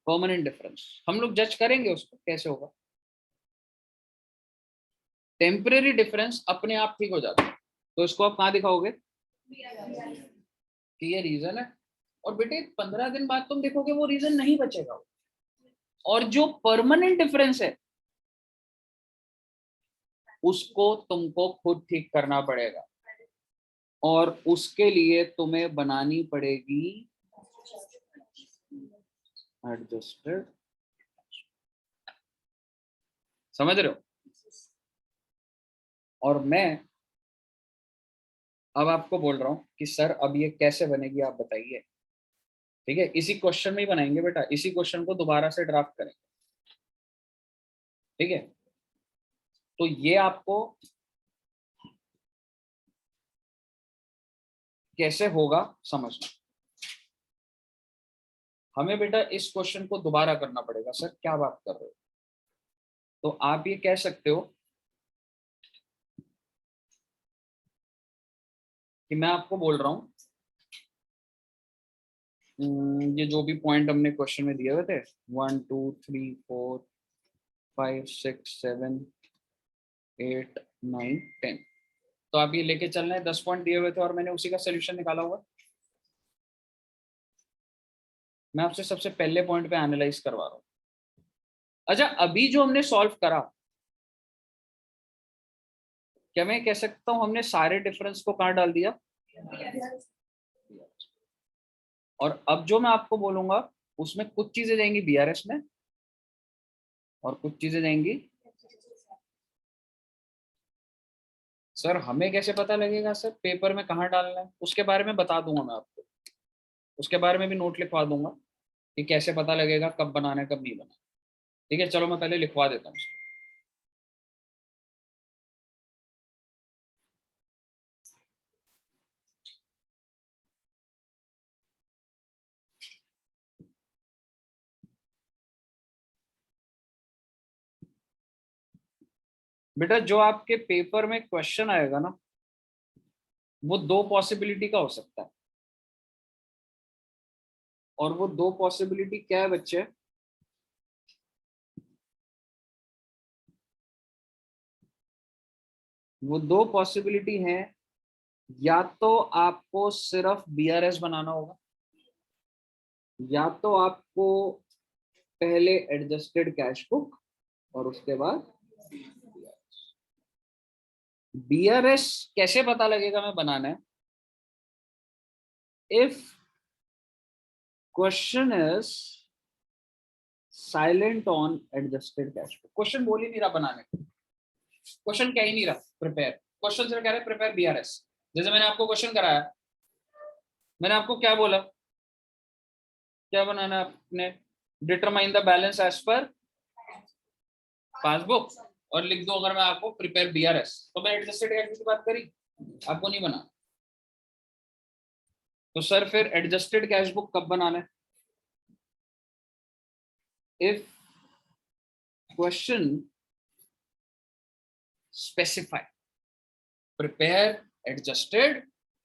S1: परमानेंट डिफरेंस। हम लोग जज करेंगे उसको कैसे होगा। टेम्पररी डिफरेंस अपने आप ठीक हो जाता है, तो इसको आप कहाँ दिखाओगे कि ये रीजन है, और बेटे 15 दिन बाद तुम देखोगे वो रीजन नहीं बचेगा। और जो परमानेंट डिफरेंस है उसको तुमको खुद ठीक करना पड़ेगा, और उसके लिए तुम्हें बनानी पड़ेगी एडजस्टेड। समझ रहे हो? और मैं अब आपको बोल रहा हूं कि सर अब ये कैसे बनेगी, आप बताइए। ठीक है, इसी क्वेश्चन में ही बनाएंगे बेटा, इसी क्वेश्चन को दोबारा से ड्राफ्ट करेंगे, ठीक है? तो ये आपको कैसे होगा समझना। हमें बेटा इस क्वेश्चन को दोबारा करना पड़ेगा। सर क्या बात कर रहे हो? तो आप ये कह सकते हो कि मैं आपको बोल रहा हूं ये जो भी पॉइंट हमने क्वेश्चन में दिए हुए थे 1 2 3 4 5 6 7 8 9 10, तो आप ये लेके चल रहे हैं। 10 पॉइंट दिए हुए थे और मैंने उसी का सोल्यूशन निकाला हुआ। मैं आपसे सबसे पहले पॉइंट पे एनालाइज करवा रहा हूँ। अच्छा, अभी जो हमने सॉल्व करा, क्या मैं कह सकता हूँ हमने सारे डिफरेंस को कहाँ डाल दिया? और अब जो मैं आपको बोलूंगा उसमें कुछ चीजें जाएंगी बीआरएस में और कुछ चीजें जाएंगी। सर हमें कैसे पता लगेगा सर पेपर में कहाँ डालना है? उसके बारे में बता दूंगा मैं आपको, उसके बारे में भी नोट लिखवा दूंगा कि कैसे पता लगेगा कब बनाना है कब नहीं बनाना। ठीक है, चलो मैं पहले लिखवा देता हूँ उसको। बेटा जो आपके पेपर में क्वेश्चन आएगा ना, वो दो पॉसिबिलिटी का हो सकता है। और वो दो पॉसिबिलिटी क्या है बच्चे? वो दो पॉसिबिलिटी हैं, या तो आपको सिर्फ बीआरएस बनाना होगा, या तो आपको पहले एडजस्टेड कैश बुक और उसके बाद बीआरएस। कैसे पता लगेगा मैं बनाना है? If question is silent on adjusted cash book. Question बोल ही नहीं रहा बनाने को, क्वेश्चन कह ही नहीं रहा प्रिपेयर, क्वेश्चन सिर्फ कह रहा है प्रिपेयर बीआरएस। जैसे मैंने आपको क्वेश्चन कराया, मैंने आपको क्या बोला, क्या बनाना है आपने? Determine the balance as per passbook, और लिख दो अगर मैं आपको प्रिपेयर बीआरएस, तो मैं एडजस्टेड कैश बुक की बात करी, आपको नहीं बना। तो सर फिर एडजस्टेड कैश बुक कब बनाना है? If question specify prepare adjusted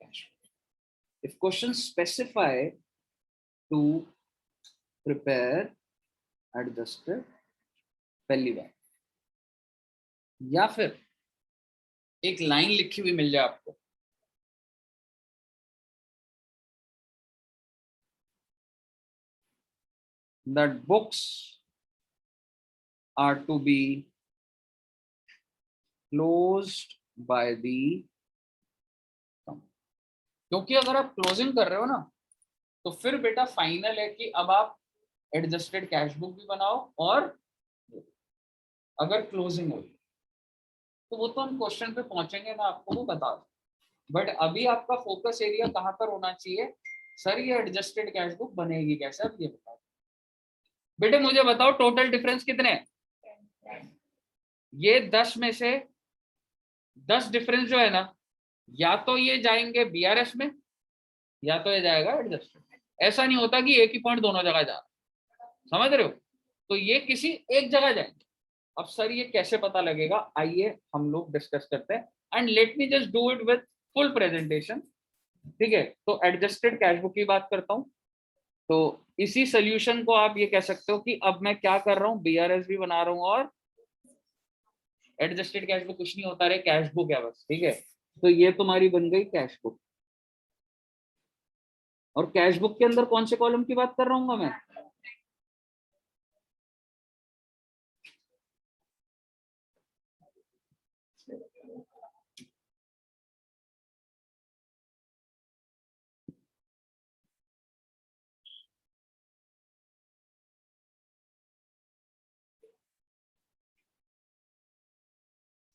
S1: cash flow. If questions specify to prepare adjusted, पहली बार, या फिर एक लाइन लिखी हुई मिल जाए आपको, that books are to be closed by the company. क्योंकि अगर आप क्लोजिंग कर रहे हो ना, तो फिर बेटा फाइनल है कि अब आप एडजस्टेड कैश बुक भी बनाओ, और अगर क्लोजिंग हो तो वो तो हम क्वेश्चन पे पहुंचेंगे, मैं आपको वो बता दूं। बट अभी आपका फोकस एरिया कहाँ पर होना चाहिए? सर ये एडजस्टेड कैश बुक बनेगी कैसे, अब ये बताओ बेटे, मुझे बताओ टोटल डिफरेंस कितने हैं? ये 10 में से 10 डिफरेंस जो है ना, या तो ये जाएंगे बीआरएस में, या तो ये जाएगा एडजस्टेड। ऐसा नहीं होता कि एक ही पॉइंट दोनों जगह जा रहा, समझ रहे हो? तो ये किसी एक जगह जाएंगे। अब सर ये कैसे पता लगेगा, आइए हम लोग डिस्कस करते हैं, and let me just do it with full presentation. ठीक है, तो एडजस्टेड कैश बुक की बात करता हूँ। तो इसी सोल्यूशन को आप ये कह सकते हो कि अब मैं क्या कर रहा हूँ, बीआरएस भी बना रहा हूँ और एडजस्टेड कैश बुक कुछ नहीं होता रे, कैश बुक है बस। ठीक है, तो ये तुम्हारी बन गई कैश बुक। और कैश बुक के अंदर कौन से कॉलम की बात कर रहा हूँ मैं?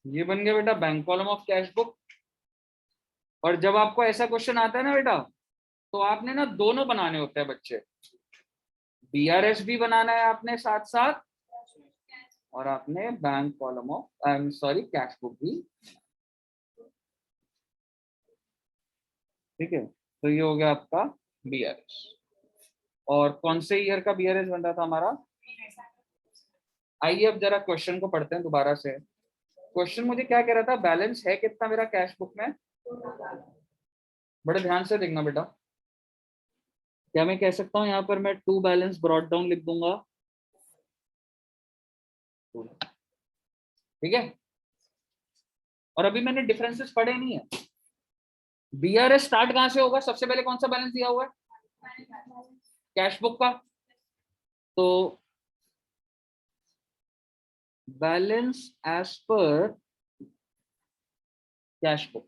S1: ये बन गया बेटा bank column of cash book. और जब आपको ऐसा क्वेश्चन आता है ना बेटा, तो आपने ना दोनों बनाने होते हैं बच्चे, बीआरएस भी बनाना है आपने साथ साथ, और आपने bank column of I am sorry cash book भी। ठीक है, तो ये हो गया आपका बीआरएस। और कौन से ईयर का बीआरएस बन रहा था हमारा? आइए अब जरा क्वेश्चन को पढ़ते हैं दोबारा से। क्वेश्चन मुझे क्या कह रहा था, बैलेंस है कितना मेरा कैश बुक में? बड़े ध्यान से देखना बेटा। क्या मैं कह सकता हूँ यहाँ पर मैं टू बैलेंस ब्रॉट डाउन लिख दूंगा, ठीक है। और अभी मैंने डिफरेंसेस पढ़े नहीं है। बीआरएस स्टार्ट कहां से होगा, सबसे पहले कौन सा बैलेंस दिया हुआ है, कैश बुक का। तो balance as per cash book,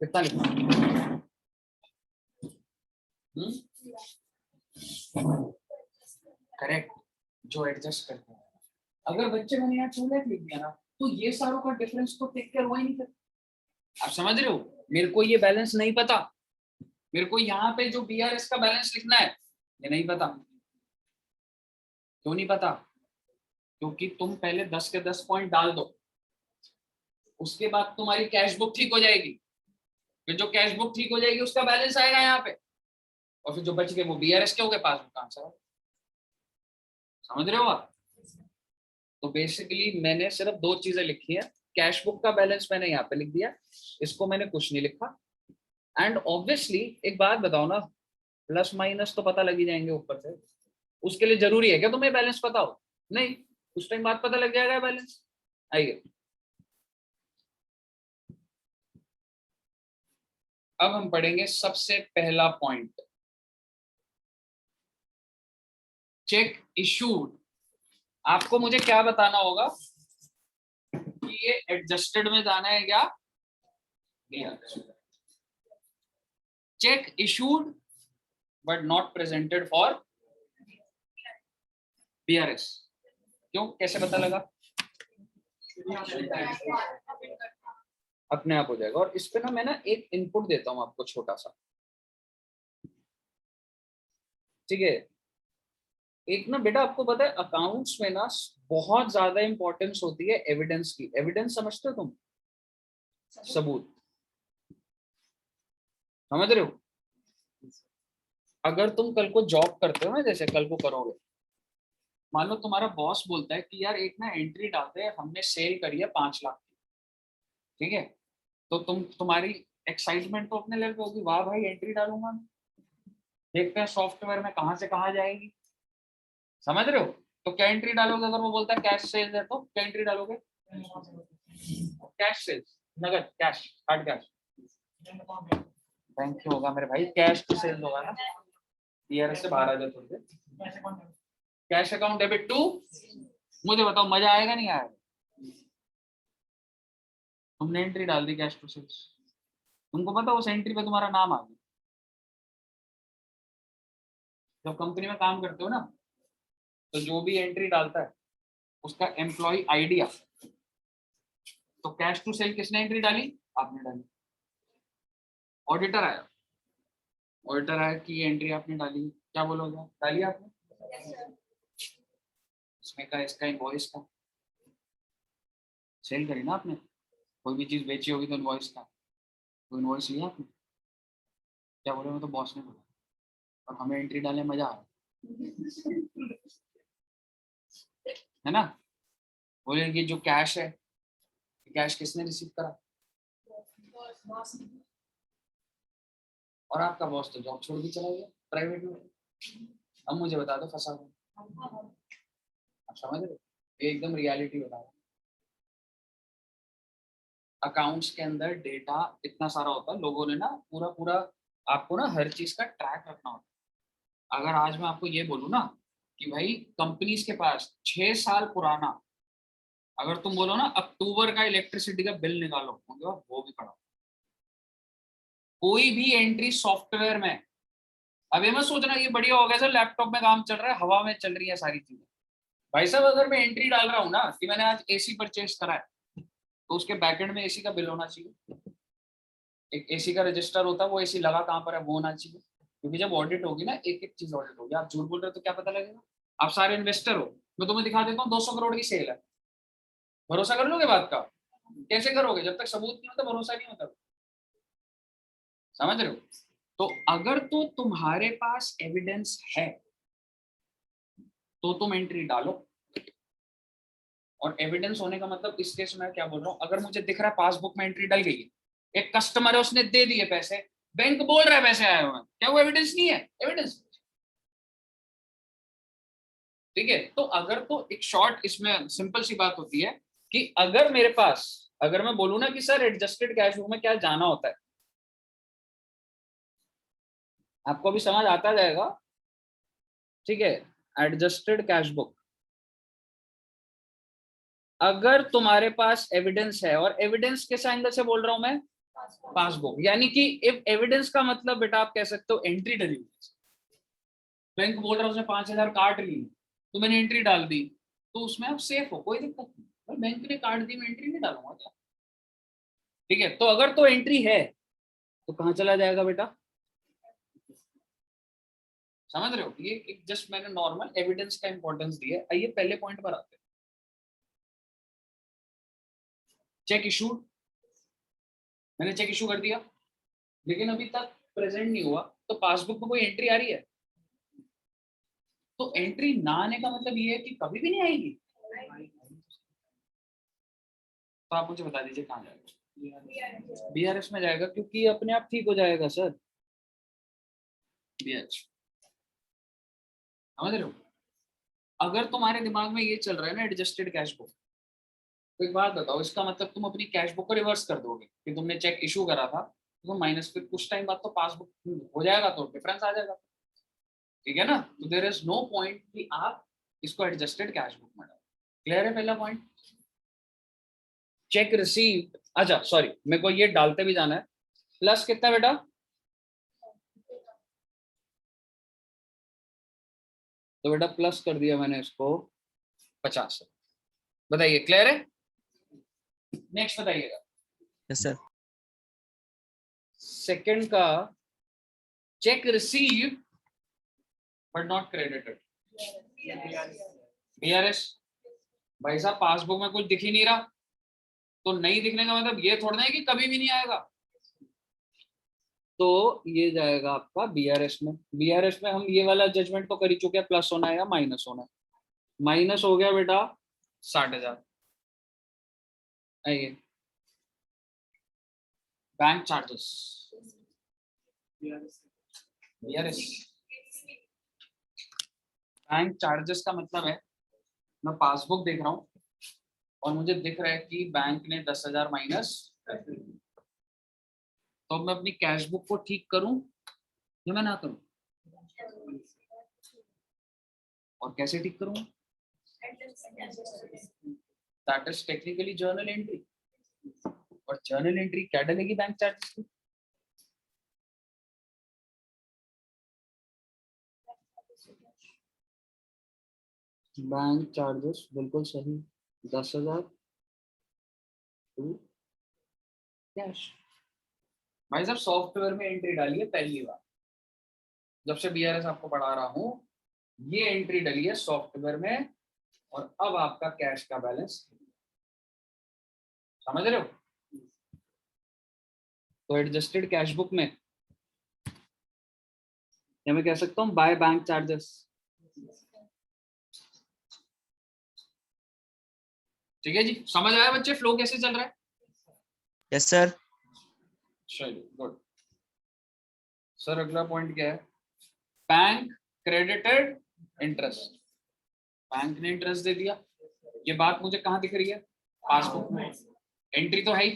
S1: कितना लिखना, करेक्ट, जो एडजस्ट करते हैं। अगर बच्चे मैंने यहाँ 2 लाख लिख दिया ना, तो ये सारों का डिफरेंस तो टेक केयर हुआ ही नहीं था। आप समझ रहे हो, मेरे को ये बैलेंस नहीं पता, मेरे को यहाँ पे जो बीआरएस का बैलेंस लिखना है ये नहीं पता। क्यों नहीं पता, क्योंकि तुम पहले 10 के 10 पॉइंट डाल दो, उसके बाद तुम्हारी कैश बुक ठीक हो जाएगी, फिर जो कैश बुक ठीक हो जाएगी उसका बैलेंस आएगा यहाँ पे, और फिर जो बच गए वो बीआरएस के हो गए, पासबुक का आंसर। समझ रहे हो आप। तो बेसिकली मैंने सिर्फ 2 चीजें लिखी है, कैश बुक का बैलेंस मैंने यहाँ पे लिख दिया, इसको मैंने कुछ नहीं लिखा। एंड ऑब्वियसली एक बात बताओ ना, प्लस माइनस तो पता लग ही जाएंगे ऊपर से, उसके लिए जरूरी है क्या तुम्हें बैलेंस पता हो, नहीं, कुछ टाइम बाद पता लग जाएगा बैलेंस। आइए अब हम पढ़ेंगे सबसे पहला पॉइंट, चेक इशूड। आपको मुझे क्या बताना होगा कि ये एडजस्टेड में जाना है क्या, check issued but not presented for BRS. क्यों, कैसे पता लगा, अपने आप हो जाएगा। और इस पे ना मैं ना एक इनपुट देता हूं आपको छोटा सा, ठीक है। एक ना बेटा आपको पता है अकाउंट्स में ना बहुत ज्यादा इंपॉर्टेंस होती है एविडेंस की। एविडेंस समझते हो तुम, सबूत, समझ रहे हो। अगर तुम कल को जॉब करते हो ना, जैसे कल को करोगे, मान लो तुम्हारा बॉस बोलता है कि यार एक ना एंट्री डालते हैं, हमने सेल करी है 5 लाख की, ठीक है। तो तुम्हारी एक्साइटमेंट तो अपने लेवल पे होगी, वाह भाई एंट्री डालूंगा, देखते हैं सॉफ्टवेयर में कहां से कहां जाएगी, समझ रहे हो। तो क्या एंट्री डालोगे, अगर वो बोलता है कैश सेल्स है तो क्या एंट्री डालोगे, कैश सेल्स, नगद कैश, हार्ड कैश, बैंक होगा मेरे भाई, कैश तो सेल्स होगा ना, ईआरएस से बाहर आ जाए थोड़ी देर। कैश अकाउंट डेबिट टू, मुझे बताओ मजा आएगा नहीं आएगा, तुमने एंट्री डाल दी कैश टू सेल्स, तुमको पता उस एंट्री पे तुम्हारा नाम आ गया। जब कंपनी में काम करते हो ना, तो जो भी एंट्री डालता है उसका एम्प्लॉय आईडी आता है। तो कैश टू सेल किसने एंट्री डाली, आपने डाली। ऑडिटर आया, ऑडिटर आया कि एंट्री आपने डाली, क्या बोलोगे, डाली आपने, इसमें का इसका इनवॉइस का, सेल करी ना आपने, कोई भी चीज बेची होगी तो इनवॉइस का, तो इनवॉइस लिया आपने, क्या बोले, मैं तो बॉस ने बोला और हमें एंट्री डालने मजा आया, है ना। बोले कि जो कैश है, कैश किसने रिसीव करा, और आपका बॉस तो जॉब छोड़ के चला गया प्राइवेट में। अब मुझे बता दो फंसा हूं, आप समझ रहे हो, ये एकदम रियलिटी बता रहा। अकाउंट्स के अंदर डेटा इतना सारा होता है, लोगों ने ना पूरा पूरा आपको ना हर चीज का ट्रैक रखना होता है। अगर आज मैं आपको ये बोलूं ना कि भाई कंपनीज के पास 6 साल पुराना, अगर तुम बोलो ना अक्टूबर का इलेक्ट्रिसिटी का बिल निकालो, वो भी पड़ा, कोई भी एंट्री सॉफ्टवेयर में। अब ये मत सोचना ये बढ़िया हो गया सर, लैपटॉप में काम चल रहा है, हवा में चल रही है सारी चीजें। भाई साहब अगर मैं एंट्री डाल रहा हूँ ना कि मैंने आज एसी परचेज करा है, तो उसके बैकएंड में एसी का बिल होना चाहिए, एक एसी का रजिस्टर होता है, वो एसी लगा कहाँ पर है वो होना चाहिए। क्योंकि जब ऑडिट होगी ना, एक एक चीज ऑडिट होगी। आप झूठ बोल रहे हो तो क्या पता लगेगा, आप सारे इन्वेस्टर हो, मैं तुम्हें दिखा देता हूँ 200 करोड़ की सेल है, भरोसा कर लोगे बात का, कैसे करोगे, जब तक सबूत नहीं होता भरोसा नहीं होता, समझ रहे हो। तो अगर तो तुम्हारे पास एविडेंस है तो तुम एंट्री डालो। और एविडेंस होने का मतलब इस केस में क्या बोल रहा हूँ, अगर मुझे दिख रहा है पासबुक में एंट्री डल गई है, एक कस्टमर है, उसने दे दिए पैसे, बैंक बोल रहा है पैसे आए हुए हैं, क्या वो एविडेंस नहीं है? एविडेंस। ठीक है, तो अगर तो एक शॉर्ट इसमें सिंपल सी बात होती है कि अगर मेरे पास, अगर मैं बोलूं ना कि सर एडजस्टेड कैश बुक में क्या जाना होता है, आपको भी समझ आता जाएगा। ठीक है, एडजस्टेड कैश बुक, अगर तुम्हारे पास एविडेंस है, और एविडेंस किस एंगल से बोल रहा हूं मैं? पासबुक। यानी कि इफ एविडेंस का मतलब बेटा आप कह सकते हो एंट्री डली हुई, बैंक बोल रहा है उसने 5,000 काट ली, तो मैंने एंट्री डाल दी, तो उसमें आप सेफ हो, कोई दिक्कत नहीं। और बैंक ने काट दी, मैं एंट्री नहीं डालूंगा क्या? ठीक है, तो अगर तो एंट्री है तो कहाँ चला जाएगा बेटा? समझ रहे हो? ये एक जस्ट मैंने नॉर्मल एविडेंस का इंपॉर्टेंस दिया है। आइए पहले पॉइंट पर आते हैं। चेक इशूड, मैंने चेक इशू कर दिया, लेकिन अभी तक प्रेजेंट नहीं हुआ, तो पासबुक में कोई एंट्री आ रही है? तो एंट्री ना आने का मतलब ये है कि कभी भी नहीं आएगी। तो आप मुझे बता दीजिए कहाँ जाएगा? बीआरएस में जाएगा, क्योंकि ये अपने आप ठीक हो जाएगा सर। बीआरएस, समझ रहे हो? अगर तुम्हारे दिमाग में ये चल रहा है ना एडजस्टेड कैश बुक, तो एक बात बताओ, इसका मतलब तुम अपनी कैश बुक को रिवर्स कर दोगे कि तुमने चेक इशू करा था, तो माइनस, फिर कुछ टाइम बाद तो पासबुक हो जाएगा, तो डिफरेंस आ जाएगा। ठीक है ना? तो देयर इज नो पॉइंट कि आप इसको एडजस्टेड कैश बुक में डालो। क्लियर है पहला पॉइंट? चेक रिसीव्ड, अच्छा सॉरी, मेरे को ये डालते भी जाना है। प्लस कितना बेटा? तो बेटा प्लस कर दिया मैंने इसको 50। बताइए क्लियर है? नेक्स्ट बताइएगा।
S3: Yes sir.
S1: सेकंड का, check receive but not credited, BRS. भाई साहब पासबुक में कुछ दिख ही नहीं रहा, तो नहीं दिखने का मतलब ये थोड़ा है कि कभी भी नहीं आएगा, तो ये जाएगा आपका बीआरएस में। बीआरएस में हम ये वाला जजमेंट तो कर ही चुके हैं, प्लस होना है या माइनस होना है। माइनस हो गया बेटा 60,000। आइए bank charges, BRS. Bank charges का मतलब है, मैं पासबुक देख रहा हूँ और मुझे दिख रहा है कि बैंक ने 10,000 माइनस, तो मैं अपनी कैश बुक को ठीक करूं या मैं ना करूं? और कैसे ठीक करूं? That is technically journal entry. और जर्नल एंट्री क्या डलेगी बैंक चार्जेस की? बैंक चार्जेस बिल्कुल सही, 10,000 टू कैश। भाई साहब सॉफ्टवेयर में एंट्री डाली है पहली बार, जब से बीआरएस आपको पढ़ा रहा हूं, ये एंट्री डली है सॉफ्टवेयर में, और अब आपका कैश का बैलेंस, समझ रहे हो? तो एडजस्टेड कैश बुक में या मैं कह सकता हूँ बाय बैंक चार्जेस। ठीक है जी, समझ आया बच्चे फ्लो कैसे चल रहा है?
S3: Yes sir.
S1: चलिए गुड सर। अगला पॉइंट क्या है? बैंक क्रेडिटेड इंटरेस्ट, बैंक ने इंटरेस्ट दे दिया। ये बात मुझे कहाँ दिख रही है? पासबुक में। एंट्री तो है ही,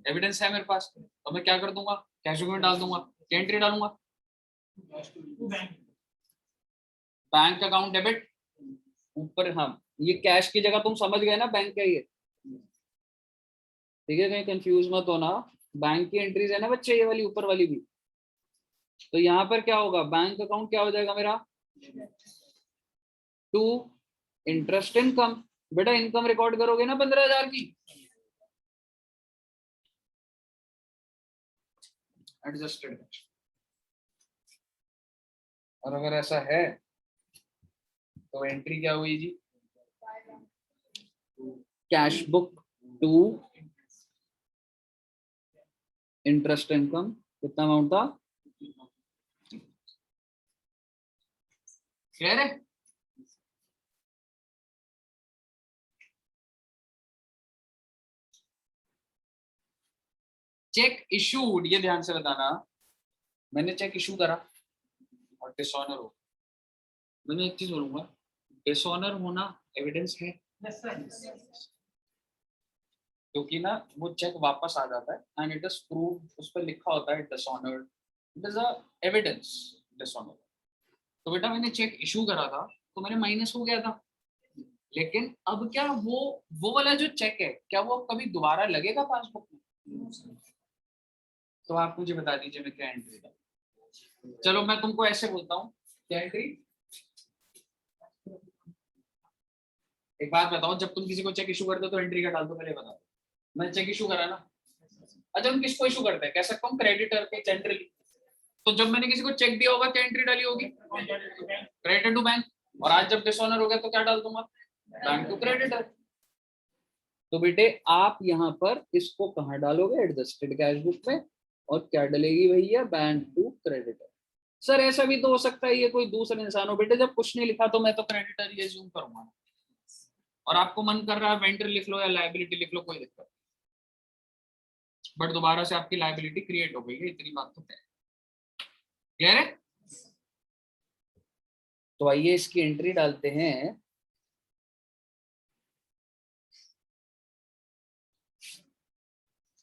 S1: एविडेंस है मेरे पास, तो मैं क्या कर दूंगा? कैश बुक में डाल दूंगा। क्या एंट्री डालूंगा? बैंक अकाउंट डेबिट ऊपर। हाँ, ये कैश की जगह तुम समझ गए ना, बैंक का ये। ठीक है, कहीं कंफ्यूज मत होना। बैंक की एंट्रीज है ना बच्चे, ये वाली ऊपर वाली भी। तो यहाँ पर क्या होगा? बैंक अकाउंट क्या हो जाएगा मेरा? To interest income. बेटा इनकम रिकॉर्ड करोगे ना 15,000 की, एडजस्टेड। और अगर ऐसा है तो एंट्री क्या हुई जी? Cash book to interest income. कितना अमाउंट था? क्लियर है? चेक इशूड, ये ध्यान से बताना, मैंने चेक इशू करा और डिसऑनर हो, मैंने एक चीज बोलूंगा, डिसऑनर होना एविडेंस है, क्योंकि ना वो चेक वापस आ जाता है एंड इट इज प्रूव, उस पर लिखा होता है dishonoured, it is a evidence dishonour. तो बेटा मैंने चेक इशू करा था तो मैंने माइनस हो गया था, लेकिन अब क्या वो वाला जो चेक है क्या वो कभी दोबारा लगेगा पासबुक में? तो आप मुझे बता दीजिए मैं क्या एंट्री डालूं। चलो मैं तुमको ऐसे बोलता हूँ, क्या एंट्री, एक बात बताओ, जब तुम किसी को चेक इशू करते हो तो एंट्री क्या डालते हो, पहले बताओ। मैं चेक इशू करा ना, अच्छा हम किसको इशू करते हैं, कह सकता हूँ क्रेडिटर को जनरली, तो जब मैंने किसी को चेक दिया होगा क्या एंट्री डाली होगी, क्रेडिटर टू बैंक, और आज जब डिसऑनर हो गया तो क्या डाल दूंगा, बैंक टू क्रेडिटर। तो बेटे आप यहाँ पर इसको कहाँ डालोगे, एडजस्टेड कैश बुक में, और क्या डलेगी भैया, बैंक टू क्रेडिटर। सर ऐसा भी तो हो सकता है ये कोई दूसरा इंसान हो, बेटे जब कुछ नहीं लिखा तो मैं तो क्रेडिटर ही अज्यूम करूंगा, और आपको मन कर रहा है वेंडर लिख लो या लायबिलिटी लिख लो, कोई दिक्कत, बट दोबारा से आपकी लायबिलिटी क्रिएट हो गई है, इतनी बात तो है, क्लियर है। तो आइए इसकी एंट्री डालते हैं,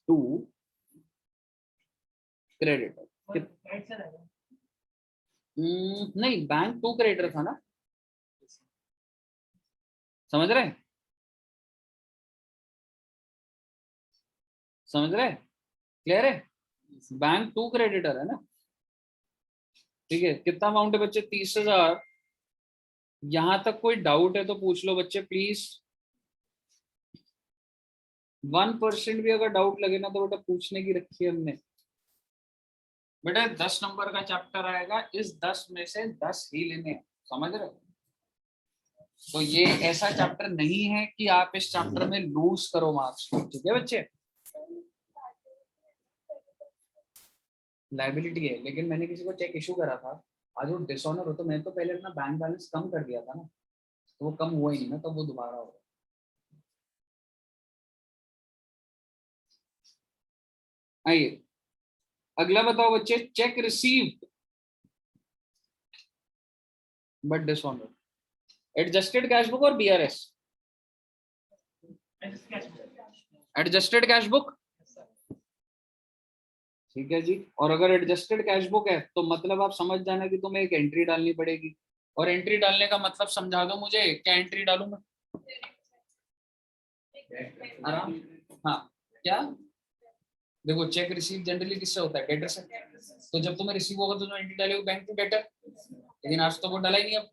S1: टू क्रेडिटर, नहीं बैंक टू क्रेडिटर था ना, समझ रहे, समझ रहे, क्लियर है, बैंक टू क्रेडिटर है ना, ठीक है। कितना अमाउंट है बच्चे, 30,000। यहां तक कोई डाउट है तो पूछ लो बच्चे प्लीज, 1% भी अगर डाउट लगे ना तो बेटा पूछने की रखी है हमने। बेटा 10 नंबर का चैप्टर आएगा, इस 10 में से 10 ही लेने हैं, समझ रहे हो। तो ये ऐसा चैप्टर नहीं है कि आप इस चैप्टर में लूज करो मार्क्स, ठीक है बच्चे। लायबिलिटी है, लेकिन मैंने किसी को चेक इशू करा था, आज वो डिसऑनर हो तो मैंने तो पहले अपना बैंक बैलेंस कम कर दिया था ना, तो वो कम हुआ ही नहीं ना, तो वो दोबारा होगा। आइए अगला बताओ बच्चे, check received but dishonour, adjusted cash book और बीआरएस, एडजस्टेड कैश बुक, ठीक है जी। और अगर एडजस्टेड कैश बुक है तो मतलब आप समझ जाना कि तुम्हें एक एंट्री डालनी पड़ेगी, और एंट्री डालने का मतलब समझा दो मुझे, क्या एंट्री डालूं मैं, आराम, हाँ क्या, देखो चेक रिसीव जनरली किससे होता है, डेटर से, तो जब तुम्हें रिसीव होगा तो तुम एंट्री डालोगे बैंक टू डेटर, लेकिन आज तो वो डाला ही नहीं अब,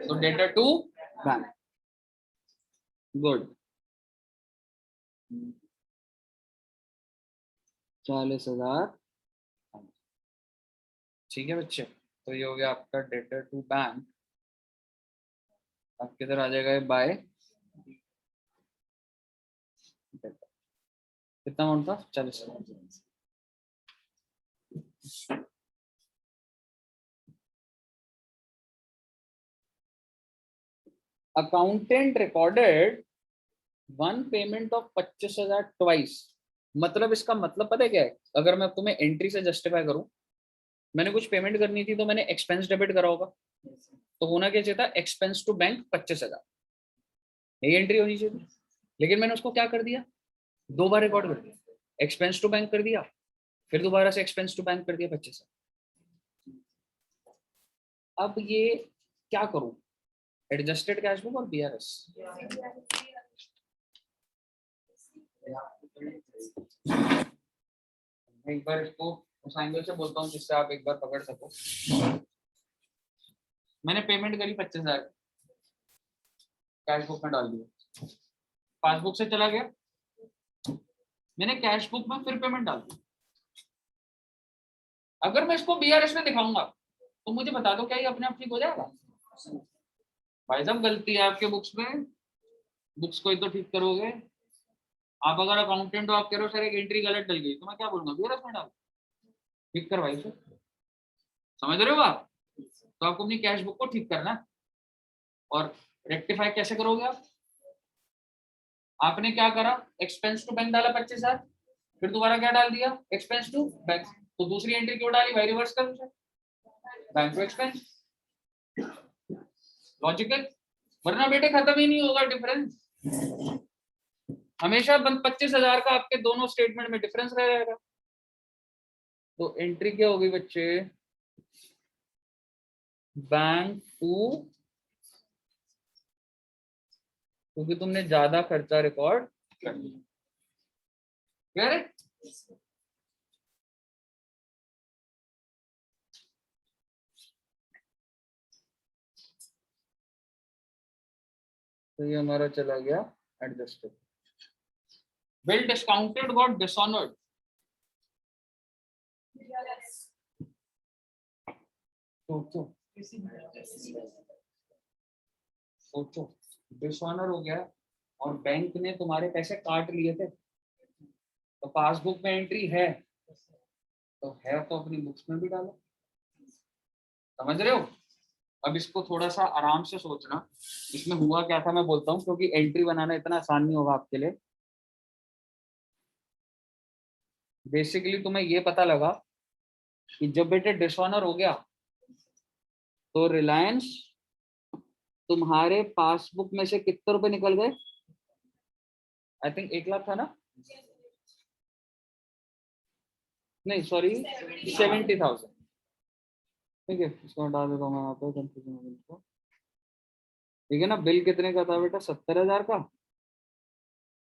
S1: तो डेटर टू बैंक, गुड, 40,000, ठीक है बच्चे। तो ये हो गया आपका डेटर टू बैंक, अब किधर आ जाएगा बाय, कितना अमाउंट था, 40,000। Accountant recorded one payment of 25,000 twice, मतलब इसका मतलब पता है क्या है, अगर मैं तुम्हें एंट्री से जस्टिफाई करूं, मैंने कुछ पेमेंट करनी थी तो मैंने एक्सपेंस डेबिट करा होगा, तो होना क्या चाहिए था, एक्सपेंस टू बैंक 25,000, यही एंट्री होनी चाहिए थी, लेकिन मैंने उसको क्या कर दिया, 2 बार रिकॉर्ड कर दिया, एक्सपेंस टू बैंक कर दिया, फिर दोबारा से एक्सपेंस टू बैंक कर दिया 25,000। अब ये क्या करूं, एडजस्टेड कैश बुक और बीआरएस, एक बार इसको उस एंगल से बोलता हूँ जिससे आप एक बार पकड़ सको। मैंने पेमेंट करी 25,000, कैश बुक में डाल दिया, पासबुक से चला गया, मैंने कैश बुक में फिर पेमेंट डाल दी, अगर मैं इसको बीआरएस में दिखाऊंगा तो मुझे बता दो क्या ये अपने आप ठीक हो जाएगा, भाई साहब गलती है आपके बुक्स में, बुक्स को ही तो ठीक करोगे आप, अगर अकाउंटेंट हो आप कह रहे हो सर एक एंट्री गलत डल गई तो मैं क्या बोलूंगा, बीआरएस में डाल, ठीक कर भाई सर, समझ रहे हो आप। तो आपको अपनी कैश बुक को ठीक करना है, और रेक्टिफाई कैसे करोगे आप, आपने क्या करा, एक्सपेंस टू बैंक डाला 25,000, फिर दोबारा क्या डाल दिया, एक्सपेंस टू बैंक। तो दूसरी एंट्री क्यों डाली भाई, रिवर्स कर उसे, बैंक टू एक्सपेंस, लॉजिकल। वरना बेटे खत्म ही नहीं होगा डिफरेंस, हमेशा 25,000 का आपके दोनों स्टेटमेंट में डिफरेंस रह जाएगा। तो एंट्री क्या होगी बच्चे, बैंक टू, क्योंकि तुमने ज्यादा खर्चा रिकॉर्ड कर दिया। क्लियर है? तो ये हमारा चला गया adjusted. Bill discounted got dishonoured, सोचो सोचो, डिसऑनर हो गया और बैंक ने तुम्हारे पैसे काट लिए थे, तो पासबुक में एंट्री है तो है, तो अपनी बुक्स में भी डालो। समझ रहे हो? अब इसको थोड़ा सा आराम से सोचना, इसमें हुआ क्या था मैं बोलता हूँ, क्योंकि एंट्री बनाना इतना आसान नहीं होगा आपके लिए। बेसिकली तुम्हें ये पता लगा कि जब बेटे डिसऑनर हो गया तो रिलायंस तुम्हारे पासबुक में से कितने रुपए निकल गए, आई थिंक 1 लाख था ना, नहीं सॉरी 70,000। ठीक है, इसको हटा देता हूँ मैं यहाँ पे, कंफ्यूजन हो गई इसको। ठीक है ना, बिल कितने का था बेटा, 70,000 का।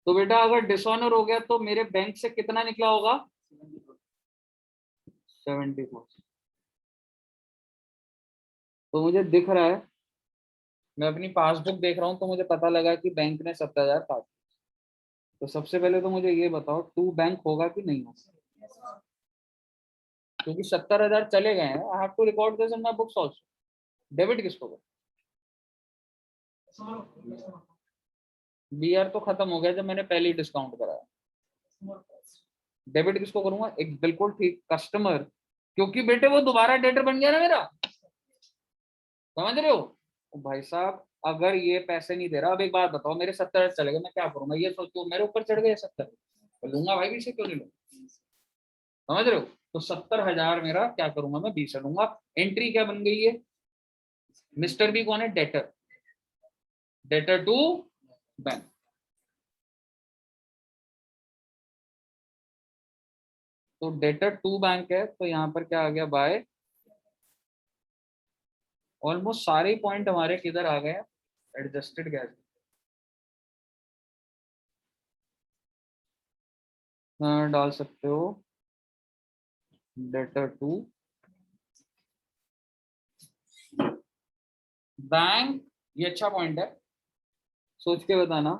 S1: तो बेटा अगर डिसऑनर हो गया तो मेरे बैंक से कितना निकला होगा, 70,000। तो मुझे दिख रहा है, मैं अपनी पासबुक देख रहा हूँ तो मुझे पता लगा कि बैंक ने 70,000 काट। तो सबसे पहले तो मुझे ये बताओ, टू बैंक होगा कि नहीं होगा, क्योंकि 70,000 चले गए हैं। I have to record this in my books also. Debit किसको होगा, बीआर तो खत्म हो गया जब मैंने पहले ही डिस्काउंट कराया। डेबिट किसको करूंगा, एक बिल्कुल ठीक कस्टमर, क्योंकि बेटे वो दोबारा डेटर बन गया ना मेरा। समझ रहे हो? तो भाई साहब अगर ये पैसे नहीं दे रहा, अब एक बात बताओ, मेरे 70 चले गए, मैं क्या करूंगा, ये सोचो मेरे ऊपर चढ़ गए 70, तो लूंगा भाई 20 क्यों नहीं लूंगा। समझ रहे हो? तो 70,000 मेरा क्या करूंगा, मैं 20 लूंगा। एंट्री क्या बन गई है, मिस्टर बी कौन है, डेटर, डेटर टू बैंक। तो डेटर टू बैंक है, तो यहाँ पर क्या आ गया, बाय। ऑलमोस्ट सारे पॉइंट हमारे किधर आ गए, एडजस्टेड गैस। डाल सकते हो डेटर टू बैंक, ये अच्छा पॉइंट है, सोच के बताना।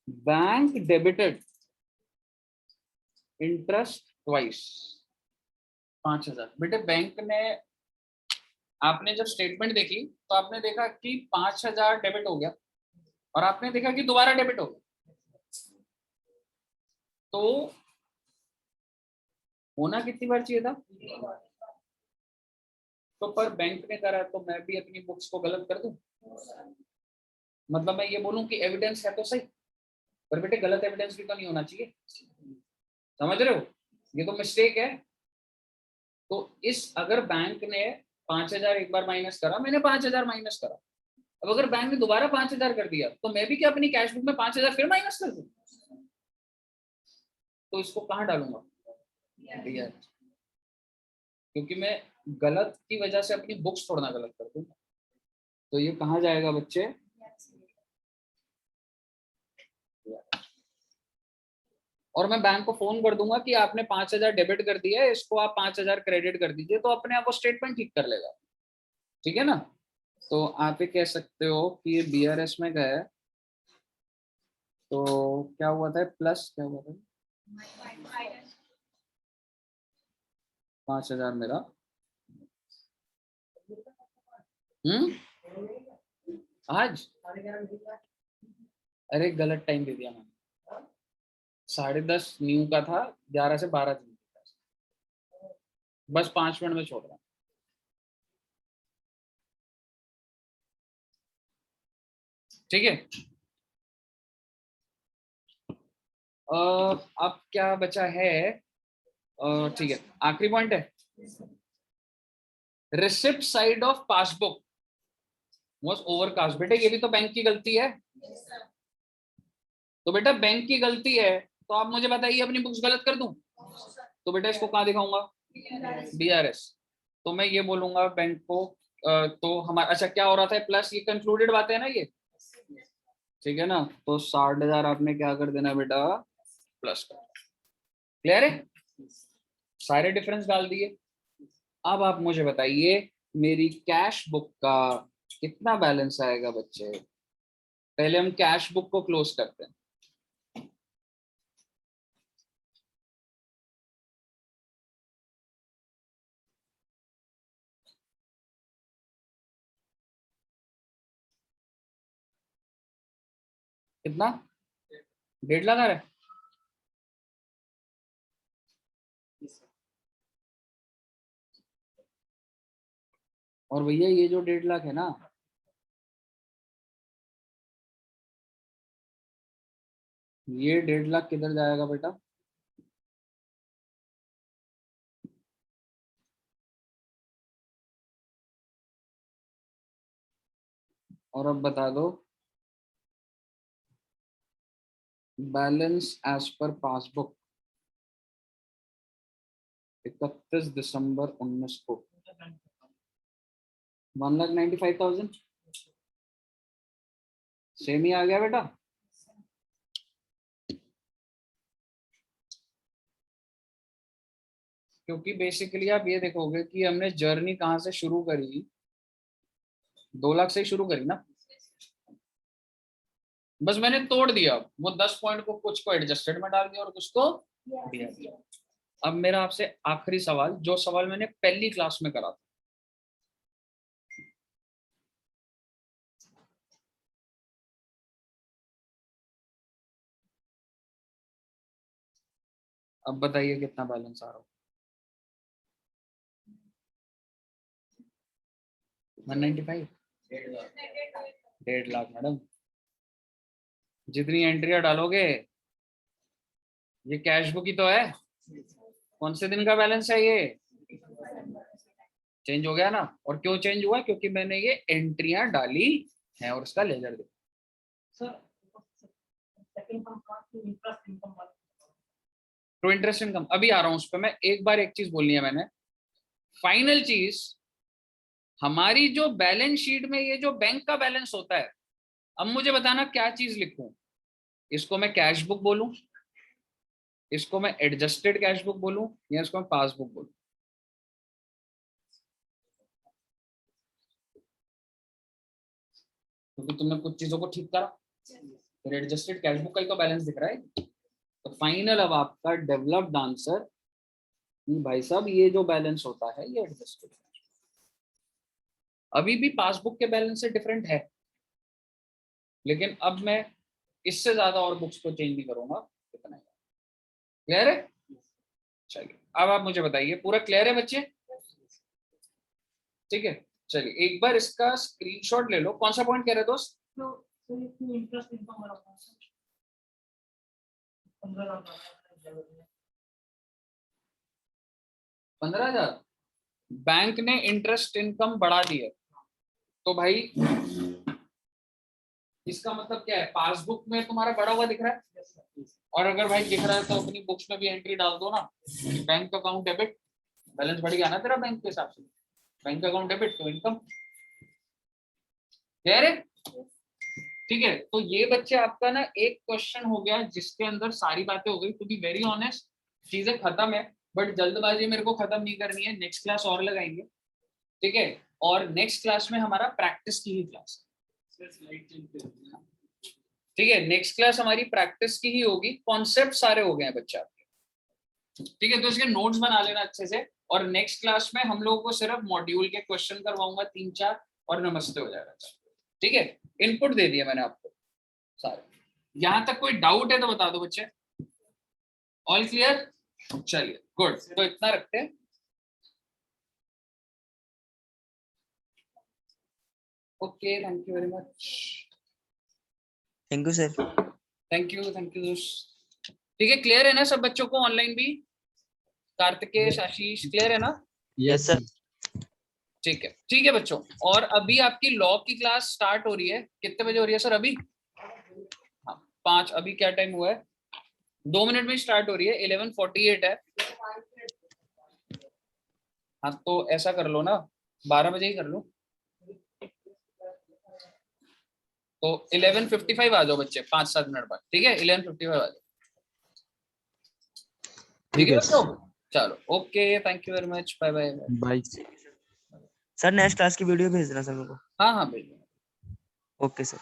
S1: Bank debited interest twice, 5,000। बेटे बैंक ने, आपने जब स्टेटमेंट देखी तो आपने देखा कि 5,000 डेबिट हो गया, और आपने देखा कि दोबारा डेबिट हो गया, तो होना कितनी बार चाहिए था, तो पर बैंक ने करा तो मैं भी अपनी बुक्स को गलत कर दूं, मतलब मैं ये बोलूं कि एविडेंस है तो सही, पर बेटे गलत एविडेंस भी तो नहीं होना चाहिए। समझ रहे हो? ये तो मिस्टेक है। तो इस, अगर बैंक ने 5,000 एक बार माइनस करा, मैंने 5,000 माइनस करा, अब अगर बैंक ने दोबारा 5,000 कर दिया तो मैं भी क्या अपनी कैश बुक में 5,000 फिर माइनस कर दूं, तो इसको कहाँ डालूंगा, भैया, क्योंकि मैं गलत की वजह से अपनी बुक्स थोड़ा ना गलत कर दूंगा। तो ये कहाँ जाएगा बच्चे, और मैं बैंक को फोन कर दूंगा कि आपने 5,000 डेबिट कर दिया है, इसको आप 5,000 क्रेडिट कर दीजिए, तो अपने आप वो स्टेटमेंट ठीक कर लेगा। ठीक है ना? तो आप ये कह सकते हो कि ये बीआरएस में गया है, तो क्या हुआ था, प्लस क्या हुआ था, 5,000 मेरा, आज, अरे गलत टाइम दे दिया मैंने, 10:30 न्यू का था, 11 से 12 दिन, बस 5 मिनट में छोड़ रहा हूँ। ठीक है, अब क्या बचा है? ठीक है, आखिरी पॉइंट है, receipt side of passbook was overcast. बेटा ये भी तो बैंक की गलती है। तो बेटा बैंक की गलती है, तो आप मुझे बताइए अपनी बुक्स गलत कर दूं? तो बेटा इसको कहाँ दिखाऊंगा? BRS। तो मैं ये बोलूंगा बैंक को, तो हमारा अच्छा क्या हो रहा था, प्लस ये कंक्लूडेड बातें है ना ये, ठीक है ना? तो 60,000 आपने क्या कर देना बेटा, प्लस कर। क्लियर है? सारे डिफरेंस डाल दिए। अब आप मुझे बताइए मेरी कैश बुक का कितना बैलेंस आएगा बच्चे? पहले हम कैश बुक को क्लोज करते हैं। कितना? 1.5 लाख आ रहा है। और भैया ये जो 1.5 लाख है ना, ये 1.5 लाख किधर जाएगा बेटा? और अब बता दो, बैलेंस एज पर पासबुक 31 दिसंबर 19 को 1,95,000 सेम ही आ गया बेटा। क्योंकि बेसिकली आप ये देखोगे कि हमने जर्नी कहाँ से शुरू करी, 2 लाख से ही शुरू करी ना। बस मैंने तोड़ दिया, वो 10 पॉइंट को कुछ को एडजस्टेड में डाल दिया और कुछ को दिया। अब मेरा आपसे आखिरी सवाल, जो सवाल मैंने पहली क्लास में करा था, अब बताइए कितना बैलेंस आ रहा हो? 195, 1.5 लाख मैडम। जितनी एंट्रियां डालोगे, ये कैश बुक ही तो है। कौन से दिन का बैलेंस है ये? चेंज हो गया ना। और क्यों चेंज हुआ? क्योंकि मैंने ये एंट्रियां डाली है और इसका लेजर देखो। तो इंटरेस्ट इनकम अभी आ रहा हूं उस पर। मैं एक बार एक चीज बोलनी है मैंने, फाइनल चीज, हमारी जो बैलेंस शीट में ये जो बैंक का बैलेंस होता है, अब मुझे बताना क्या चीज लिखूं? इसको मैं कैश बुक बोलूं, इसको मैं एडजस्टेड कैश बुक बोलूं, या इसको मैं पासबुक बोलूं? क्योंकि तुमने कुछ चीजों को ठीक करा, फिर एडजस्टेड कैश बुक का ही तो बैलेंस दिख रहा है। तो फाइनल अब आपका डेवलप्ड आंसर, भाई साहब ये जो बैलेंस होता है ये एडजस्टेड, अभी भी पासबुक के बैलेंस से डिफरेंट है, लेकिन अब मैं इससे ज्यादा और बुक्स को चेंज नहीं करूंगा। इतना क्लियर है? चलिए अब आप मुझे बताइए, पूरा क्लियर है बच्चे? ठीक है, चलिए एक बार इसका स्क्रीनशॉट ले लो। कौन सा पॉइंट कह रहे दोस्त?
S2: इंटरेस्ट इनकम
S1: 15,000 बैंक ने इंटरेस्ट इनकम बढ़ा दी है, तो भाई इसका मतलब क्या है? पासबुक में तुम्हारा बढ़ा हुआ दिख रहा है, और अगर भाई दिख रहा है तो अपनी बुक्स में भी एंट्री डाल दो ना, बैंक अकाउंट डेबिट, बैलेंस बढ़ गया ना तेरा बैंक के हिसाब से, बैंक अकाउंट डेबिट तो इनकम। क्लियर है? ठीक है, तो ये बच्चे आपका ना एक क्वेश्चन हो गया जिसके अंदर सारी बातें हो गई। टू बी वेरी ऑनेस्ट, चीजें खत्म है, बट जल्दबाजी मेरे को खत्म नहीं करनी है। नेक्स्ट क्लास और लगाएंगे, ठीक है? और नेक्स्ट क्लास में हमारा प्रैक्टिस की ही क्लास, ठीक है? नेक्स्ट क्लास हमारी प्रैक्टिस की ही होगी। कॉन्सेप्ट सारे हो गए हैं बच्चा, ठीक है? तो इसके नोट्स बना लेना अच्छे से। और नेक्स्ट क्लास में हम लोगों को सिर्फ मॉड्यूल के क्वेश्चन करवाऊंगा 3-4, और नमस्ते हो जाएगा, ठीक है? इनपुट दे दिया मैंने आपको सारे। यहां तक कोई डाउट है तो बता दो बच्चे। All clear? चलिए गुड, तो इतना रखते हैं। Okay, thank you very much.
S3: Thank you sir.
S1: Thank you ठीक है, क्लियर है ना सब बच्चों को? ऑनलाइन भी कार्तिकेय, आशीष, क्लियर है ना?
S3: Yes sir.
S1: ठीक है बच्चों। और अभी आपकी लॉ की क्लास स्टार्ट हो रही है, कितने बजे हो रही है सर अभी? हाँ 5, अभी क्या टाइम हुआ है? 2 मिनट में स्टार्ट हो रही है, 11:48 है। हाँ तो ऐसा कर लो ना, 12 बजे ही कर लो। तो 11:55 आ जाओ बच्चे, 5-7 मिनट बाद, ठीक है? 11:55 आ जाओ, ठीक है बच्चों? चलो okay, thank you very much, bye bye.
S3: Bye sir. Next class की वीडियो भेज देना सर मेरे को।
S1: हाँ हाँ बिल्कुल।
S3: Okay sir.